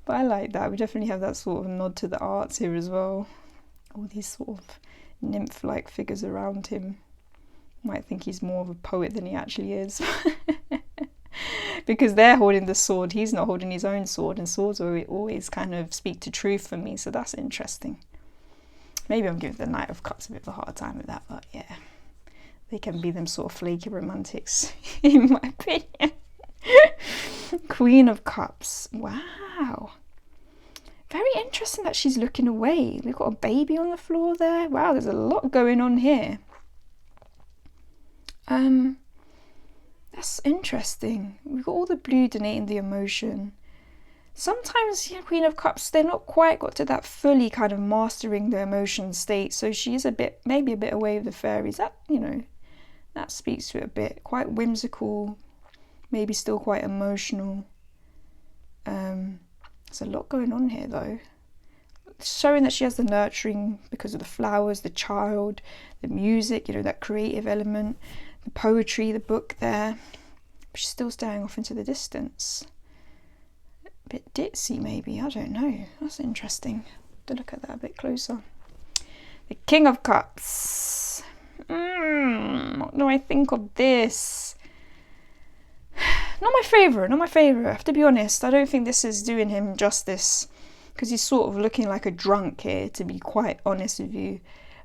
But I like that. We definitely have that sort of nod to the arts here as well. All these sort of nymph-like figures around him. You might think he's more of a poet than he actually is. Because they're holding the sword, he's not holding his own sword, and swords always kind of speak to truth for me, so that's interesting. Maybe I'm giving the Knight of Cups a bit of a hard time with that, but yeah, they can be them sort of flaky romantics, in my opinion. Queen of Cups. Wow. Very interesting that she's looking away. We've got a baby on the floor there. Wow, there's a lot going on here. That's interesting. We've got all the blue denoting the emotion. Sometimes, Queen of Cups, they're not quite got to that fully kind of mastering the emotion state, so she is a bit, maybe a bit away with the fairies. That, that speaks to it a bit. Quite whimsical, maybe still quite emotional. There's a lot going on here though. Showing that she has the nurturing because of the flowers, the child, the music, that creative element, the poetry, the book there. But she's still staring off into the distance. Bit ditzy maybe, I don't know. That's interesting to look at that a bit closer. The King of Cups. What do I think of this? Not my favourite. I have to be honest. I don't think this is doing him justice, because he's sort of looking like a drunk here, to be quite honest with you.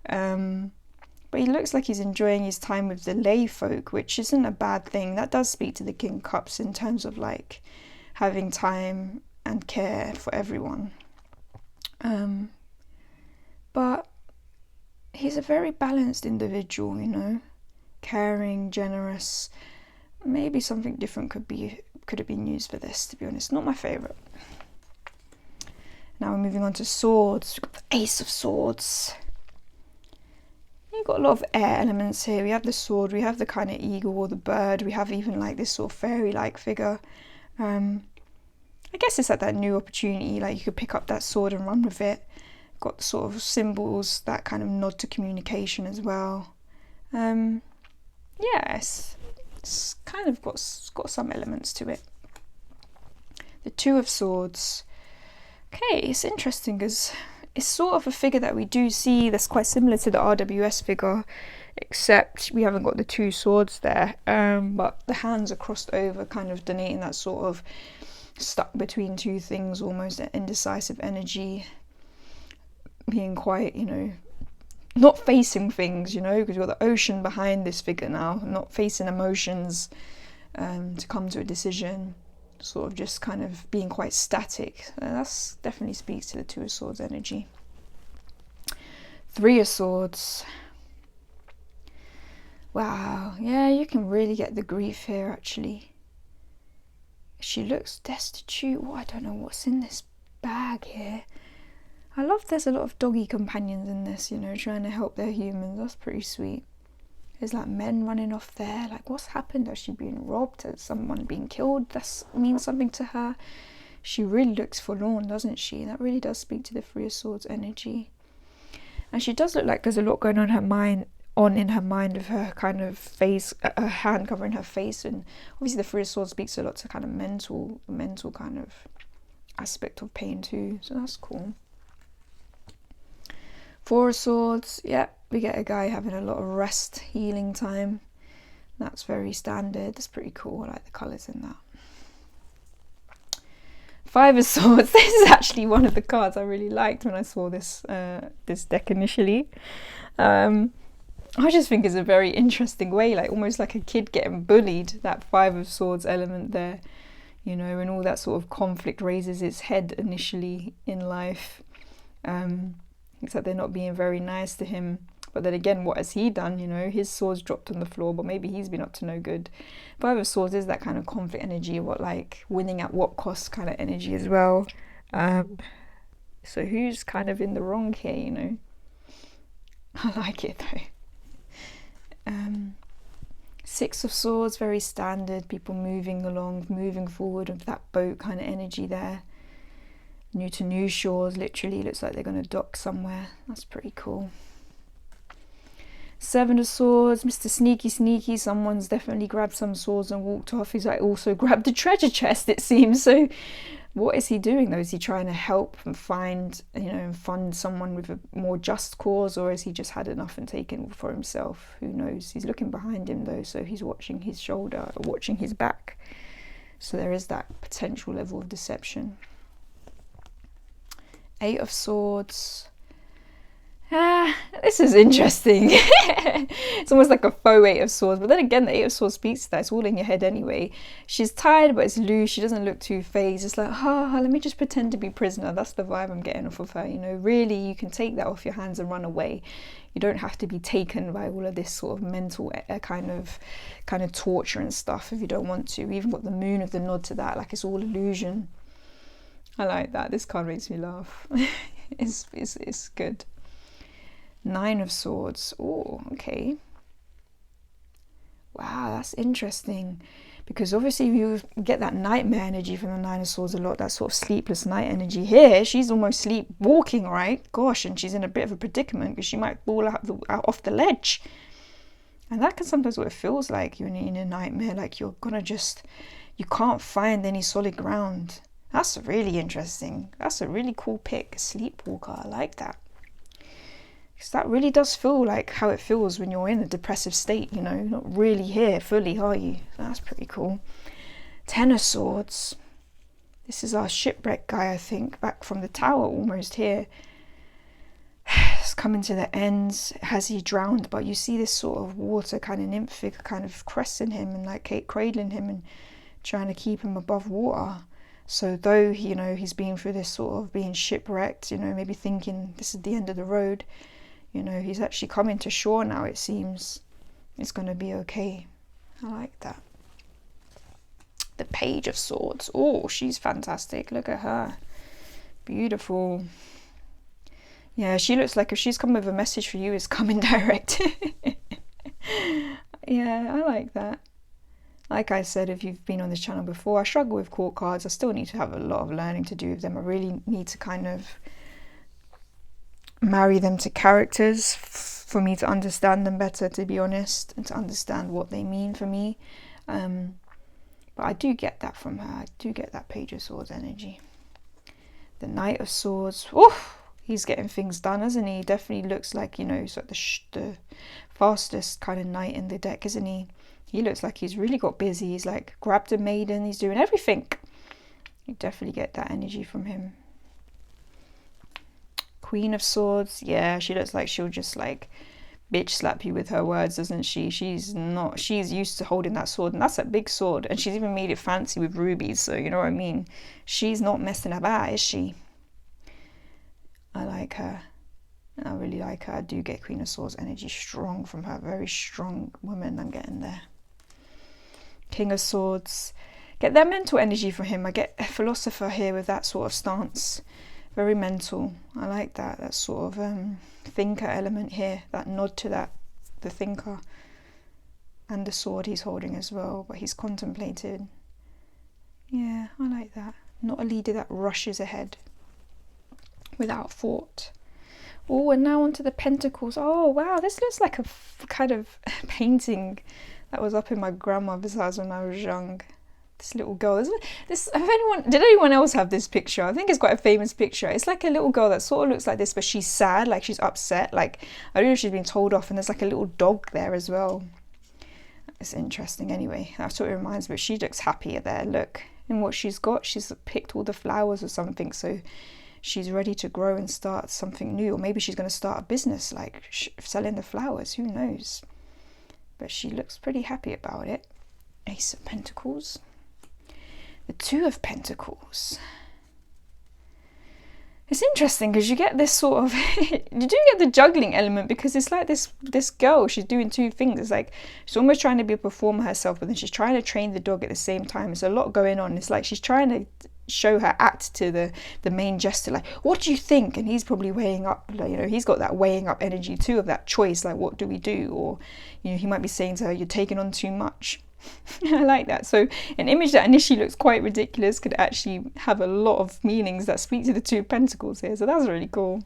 But he looks like he's enjoying his time with the lay folk, which isn't a bad thing. That does speak to the King of Cups in terms of like having time and care for everyone. But he's a very balanced individual, caring, generous. Maybe something different could have been used for this, to be honest. Not my favourite. Now we're moving on to swords. We've got the Ace of Swords. You've got a lot of air elements here. We have the sword, we have the kind of eagle or the bird, we have even like this sort of fairy-like figure. I guess it's like that new opportunity, like you could pick up that sword and run with it. Got the sort of symbols, that kind of nod to communication as well. Yes, it's kind of got some elements to it. The Two of Swords. Okay, it's interesting because it's sort of a figure that we do see that's quite similar to the RWS figure, except we haven't got the two swords there, but the hands are crossed over, kind of denoting that sort of stuck between two things, almost an indecisive energy, being quite, not facing things, because you've got the ocean behind this figure now, not facing emotions to come to a decision, sort of just kind of being quite static. That's definitely speaks to the Two of Swords energy. Three of Swords. Wow, yeah, you can really get the grief here actually. She looks destitute. I don't know what's in this bag here. I love there's a lot of doggy companions in this, trying to help their humans. That's pretty sweet. There's like men running off there. Like, what's happened? Has she been robbed? Has someone been killed? That means something to her. She really looks forlorn, doesn't she? That really does speak to the Three of Swords energy. And she does look like there's a lot going on in her mind with her kind of face, her hand covering her face, and obviously the Three of Swords speaks a lot to kind of mental kind of aspect of pain too, so that's cool. Four of Swords, yeah, we get a guy having a lot of rest, healing time. That's very standard. That's pretty cool. I like the colours in that. Five of Swords. This is actually one of the cards I really liked when I saw this this deck initially. I just think it's a very interesting way, like almost like a kid getting bullied, that Five of Swords element there, you know, and all that sort of conflict raises its head initially in life. It's like they're not being very nice to him. But then again, what has he done? You know, his swords dropped on the floor, but maybe he's been up to no good. Five of Swords is that kind of conflict energy, what like winning at what cost kind of energy as well. So who's kind of in the wrong here, you know? I like it though. Six of Swords, very standard, people moving along, moving forward, of that boat kind of energy there. New to new shores, literally looks like they're going to dock somewhere. That's pretty cool. Seven of Swords, Mr. Sneaky Sneaky, someone's definitely grabbed some swords and walked off. He's like also grabbed the treasure chest, it seems. So what is he doing though? Is he trying to help and find, you know, and fund someone with a more just cause, or has he just had enough and taken for himself? Who knows? He's looking behind him though, so he's watching his shoulder, or watching his back. So there is that potential level of deception. Eight of Swords. This is interesting. It's almost like a faux Eight of Swords, but then again, the Eight of Swords speaks to that. It's all in your head anyway. She's tired, but it's loose. She doesn't look too phased. It's like, let me just pretend to be prisoner. That's the vibe I'm getting off of her. You know, really, you can take that off your hands and run away. You don't have to be taken by all of this sort of mental kind of torture and stuff if you don't want to. We even got the moon of the nod to that, like it's all illusion. I like that. This card makes me laugh. It's good. Nine of Swords. Oh, okay. Wow, that's interesting. Because obviously you get that nightmare energy from the Nine of Swords a lot, that sort of sleepless night energy. Here, she's almost sleepwalking, right? Gosh, and she's in a bit of a predicament because she might fall out off the ledge. And that can sometimes what it feels like. You're in a nightmare, like you're gonna you can't find any solid ground. That's really interesting. That's a really cool pick, sleepwalker. I like that. Because that really does feel like how it feels when you're in a depressive state, you know, you're not really here fully, are you? So that's pretty cool. Ten of Swords. This is our Shipwreck guy, I think, back from the tower almost here. It's coming to the ends. Has he drowned? But you see this sort of water kind of nymph figure kind of caressing him and like cradling him and trying to keep him above water. So though, you know, he's been through this sort of being shipwrecked, you know, maybe thinking this is the end of the road, you know, he's actually coming to shore now, it seems. It's going to be okay. I like that. The Page of Swords. Oh, she's fantastic. Look at her. Beautiful. Yeah, she looks like if she's come with a message for you, it's coming direct. Yeah, I like that. Like I said, if you've been on this channel before, I struggle with court cards. I still need to have a lot of learning to do with them. I really need to kind of marry them to characters for me to understand them better, to be honest, and to understand what they mean for me. But I do get that from her. I do get that Page of Swords energy. The Knight of Swords. Oof, he's getting things done, isn't he? Definitely looks like, you know, he's like the fastest kind of knight in the deck, isn't he? He looks like he's really got busy. He's like grabbed a maiden. He's doing everything. You definitely get that energy from him. Queen of Swords. Yeah, she looks like she'll just like bitch slap you with her words, doesn't she? She's used to holding that sword, and that's a big sword, and she's even made it fancy with rubies, so you know what I mean? She's not messing about, is she? I like her. I really like her. I do get Queen of Swords energy strong from her. Very strong woman I'm getting there. King of Swords. Get that mental energy from him. I get a philosopher here with that sort of stance. Very mental. I like that. That sort of thinker element here. That nod to that, the thinker. And the sword he's holding as well. But he's contemplated. Yeah, I like that. Not a leader that rushes ahead without thought. Oh, and now onto the Pentacles. Oh, wow. This looks like a kind of painting that was up in my grandmother's house when I was young. This little girl. Did anyone else have this picture? I think it's quite a famous picture. It's like a little girl that sort of looks like this, but she's sad, like she's upset. Like, I don't know if she's been told off, and there's like a little dog there as well. It's interesting anyway. That's what it reminds me. She looks happier there, look. in what she's got. She's picked all the flowers or something, so she's ready to grow and start something new. Or maybe she's going to start a business, like selling the flowers, who knows. But she looks pretty happy about it. Ace of Pentacles. The Two of Pentacles. It's interesting because you get this sort of you do get the juggling element, because it's like this girl, she's doing two things. It's like she's almost trying to be a performer herself, but then she's trying to train the dog at the same time. There's a lot going on. It's like she's trying to show her act to the main jester, like, what do you think? And he's probably weighing up, like, you know, he's got that weighing up energy too, of that choice, like, what do we do? Or, you know, he might be saying to her, you're taking on too much. I like that. So an image that initially looks quite ridiculous could actually have a lot of meanings that speak to the Two of Pentacles here. So that's really cool.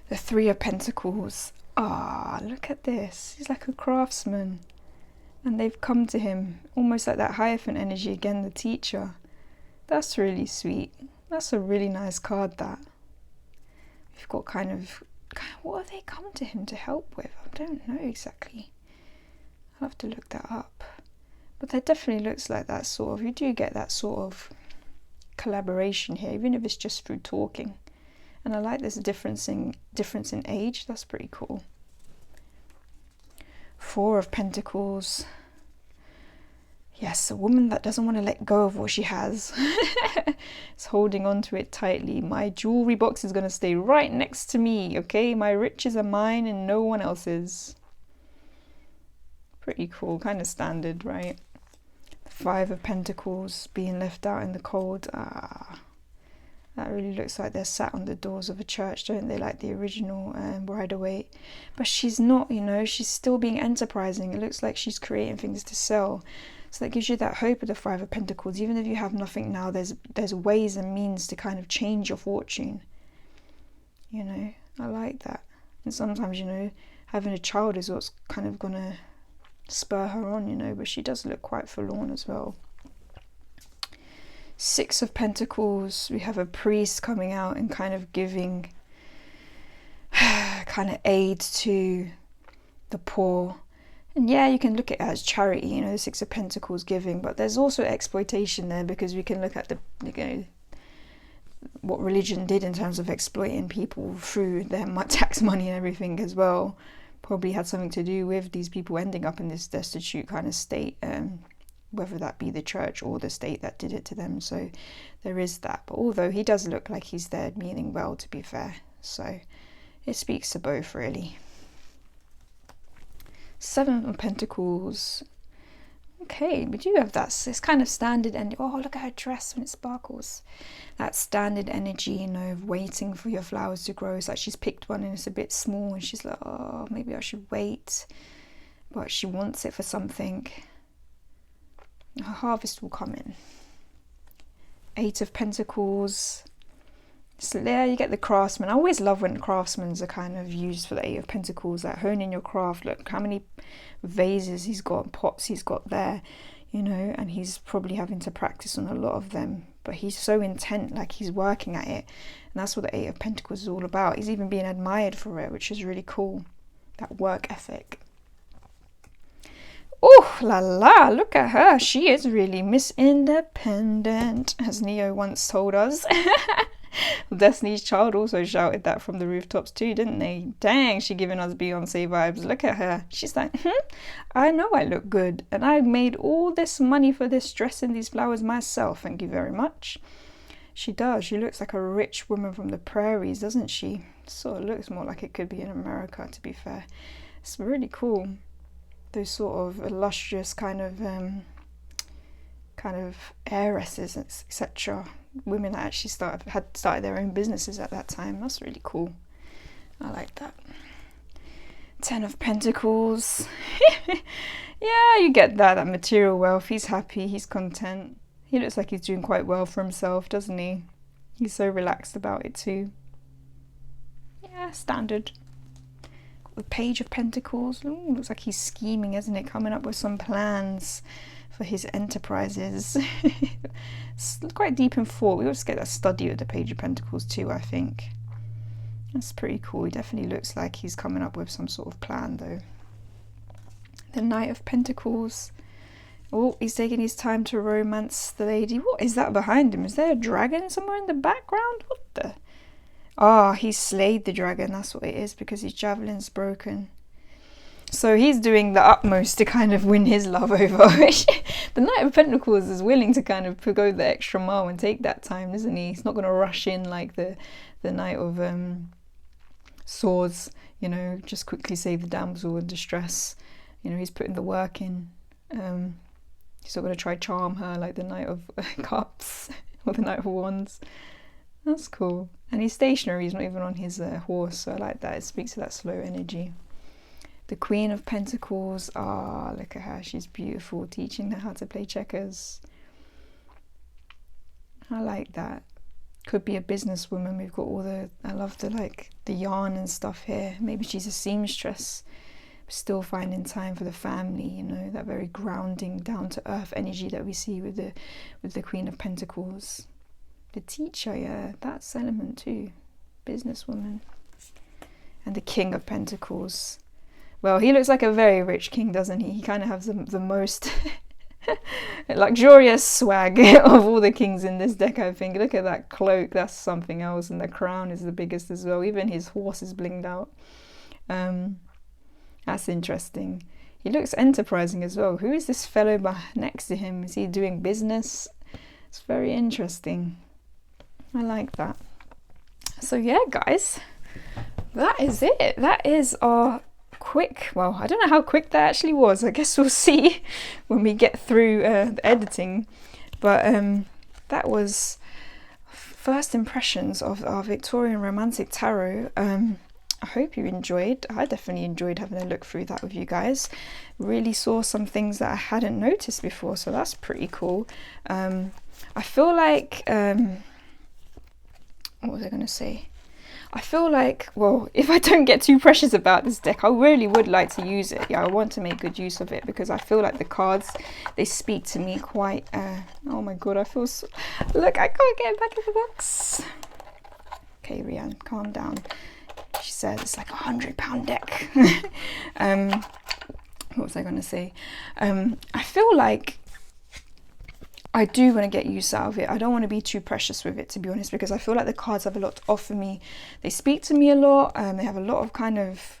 The Three of Pentacles. Ah, look at this. He's like a craftsman, and they've come to him almost like that Hierophant energy again, the teacher. That's really sweet. That's a really nice card, that. We've got kind of what have they come to him to help with? I don't know exactly. I'll have to look that up. But that definitely looks like that sort of, you do get that sort of collaboration here, even if it's just through talking. And I like this difference in age. That's pretty cool. Four of Pentacles. Yes, a woman that doesn't want to let go of what she has. It's holding on to it tightly. My jewelry box is going to stay right next to me, okay? My riches are mine and no one else's. Pretty cool, kind of standard, right? The Five of Pentacles, being left out in the cold. Ah, that really looks like they're sat on the doors of a church, don't they? Like the original Bride-of-Wait. But she's not, you know, she's still being enterprising. It looks like she's creating things to sell. So that gives you that hope of the Five of Pentacles. Even if you have nothing now, there's ways and means to kind of change your fortune. You know, I like that. And sometimes, you know, having a child is what's kind of gonna spur her on, you know, but she does look quite forlorn as well. Six of Pentacles, we have a priest coming out and kind of giving kind of aid to the poor. And yeah, you can look at it as charity, you know, the Six of Pentacles giving, but there's also exploitation there, because we can look at the, you know, what religion did in terms of exploiting people through their tax money and everything as well. Probably had something to do with these people ending up in this destitute kind of state, whether that be the church or the state that did it to them. So there is that. But although he does look like he's there meaning well, to be fair. So it speaks to both, really. Seven of Pentacles. Okay, we do have that. It's kind of standard, and oh, look at her dress when it sparkles. That standard energy, you know, of waiting for your flowers to grow. It's like she's picked one and it's a bit small, and she's like, oh, maybe I should wait. But she wants it for something. Her harvest will come in. Eight of Pentacles. So there you get the craftsman. I always love when craftsmen are kind of used for the Eight of Pentacles, like honing your craft. Look how many vases he's got, pots he's got there, you know, and he's probably having to practice on a lot of them. But he's so intent, like he's working at it. And that's what the Eight of Pentacles is all about. He's even being admired for it, which is really cool. That work ethic. Oh, la la, look at her. She is really Miss Independent, as Neo once told us. Destiny's Child also shouted that from the rooftops too, didn't they? Dang, she giving us Beyonce vibes. Look at her. She's like, I know I look good, and I made all this money for this dress and these flowers myself. Thank you very much. She does. She looks like a rich woman from the prairies, doesn't she? Sort of looks more like it could be in America, to be fair. It's really cool. Those sort of illustrious kind of heiresses, etc. Women that actually had started their own businesses at that time. That's really cool. I like that. 10 of Pentacles. Yeah, you get that material wealth. He's happy, he's content. He looks like he's doing quite well for himself, doesn't he? He's so relaxed about it too. Yeah, standard. Got the Page of Pentacles. Ooh, looks like he's scheming, isn't it? Coming up with some plans for his enterprises. It's quite deep in thought. We always get that study with the Page of Pentacles too, I think. That's pretty cool. He definitely looks like he's coming up with some sort of plan though. The Knight of Pentacles. Oh, he's taking his time to romance the lady. What is that behind him? Is there a dragon somewhere in the background? What the? Ah, he slayed the dragon. That's what it is, because his javelin's broken. So he's doing the utmost to kind of win his love over. The Knight of Pentacles is willing to kind of go the extra mile and take that time, isn't he? He's not going to rush in like the Knight of Swords, you know, just quickly save the damsel in distress. You know, he's putting the work in. He's not going to try charm her like the Knight of Cups or the Knight of Wands. That's cool. And he's stationary, he's not even on his horse, so I like that. It speaks to that slow energy. The Queen of Pentacles, look at her, she's beautiful, teaching her how to play checkers. I like that. Could be a businesswoman. We've got all the, I love the yarn and stuff here. Maybe she's a seamstress, still finding time for the family, you know, that very grounding, down to earth energy that we see with the Queen of Pentacles. The teacher, yeah, that's element too, businesswoman. And the King of Pentacles. Well, he looks like a very rich king, doesn't he? He kind of has the most luxurious swag of all the kings in this deck, I think. Look at that cloak, that's something else, and the crown is the biggest as well. Even his horse is blinged out. That's interesting. He looks enterprising as well. Who is this fellow next to him? Is he doing business? It's very interesting. I like that. So yeah, guys, that is it. That is our quick, well, I don't know how quick that actually was. I guess we'll see when we get through the editing. But that was first impressions of our Victorian Romantic Tarot. I hope you enjoyed. I definitely enjoyed having a look through that with you guys. Really saw some things that I hadn't noticed before, so that's pretty cool. I feel like, what was I going to say? I feel like, well, if I don't get too precious about this deck, I really would like to use it. Yeah, I want to make good use of it, because I feel like the cards, they speak to me quite, oh my god, I feel so, look, I can't get it back in the box. Okay, Rianne, calm down. She said it's like £100 deck. What was I going to say? I feel like I do want to get use out of it. I don't want to be too precious with it, to be honest, because I feel like the cards have a lot to offer me. They speak to me a lot. They have a lot of kind of,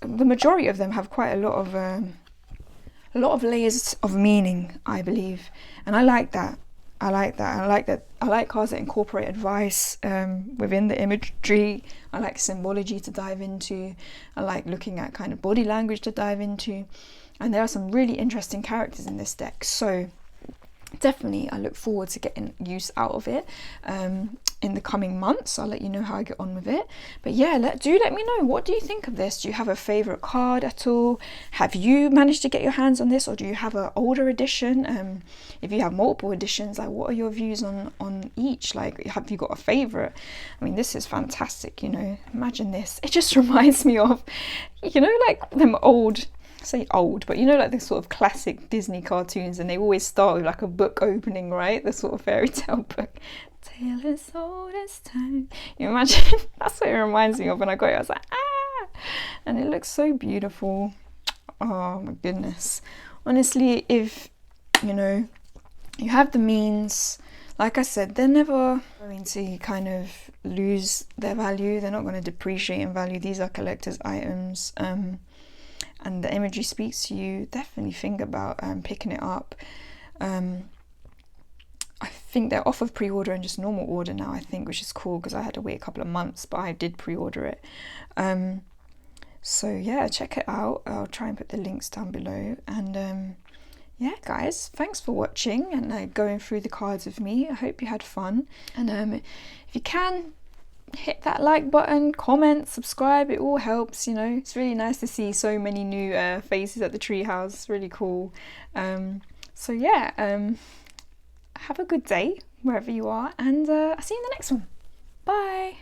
the majority of them have quite a lot of layers of meaning, I believe, and I like that. I like that. I like cards that incorporate advice within the imagery. I like symbology to dive into. I like looking at kind of body language to dive into. And there are some really interesting characters in this deck. So definitely I look forward to getting use out of it in the coming months. I'll let you know how I get on with it. But yeah, let me know, what do you think of this? Do you have a favorite card at all? Have you managed to get your hands on this, or do you have an older edition? If you have multiple editions, like, what are your views on each? Like, have you got a favorite? I mean, this is fantastic, you know. Imagine this. It just reminds me of, you know, like them old, say old, but you know, like the sort of classic Disney cartoons, and they always start with like a book opening, right? The sort of fairy tale book. Tale as old as time. You imagine? That's what it reminds me of. When I got it, I was like, ah! And it looks so beautiful. Oh my goodness. Honestly, if, you know, you have the means, like I said, they're never going to kind of lose their value. They're not going to depreciate in value. These are collector's items. And the imagery speaks to you. Definitely think about picking it up. I think they're off of pre-order and just normal order now, I think, which is cool, because I had to wait a couple of months, but I did pre-order it. So yeah, check it out. I'll try and put the links down below. And yeah, guys, thanks for watching and going through the cards with me. I hope you had fun. And if you can, hit that like button, comment, subscribe. It all helps, you know. It's really nice to see so many new faces at the Treehouse. It's really cool. So yeah, have a good day wherever you are, and I'll see you in the next one. Bye.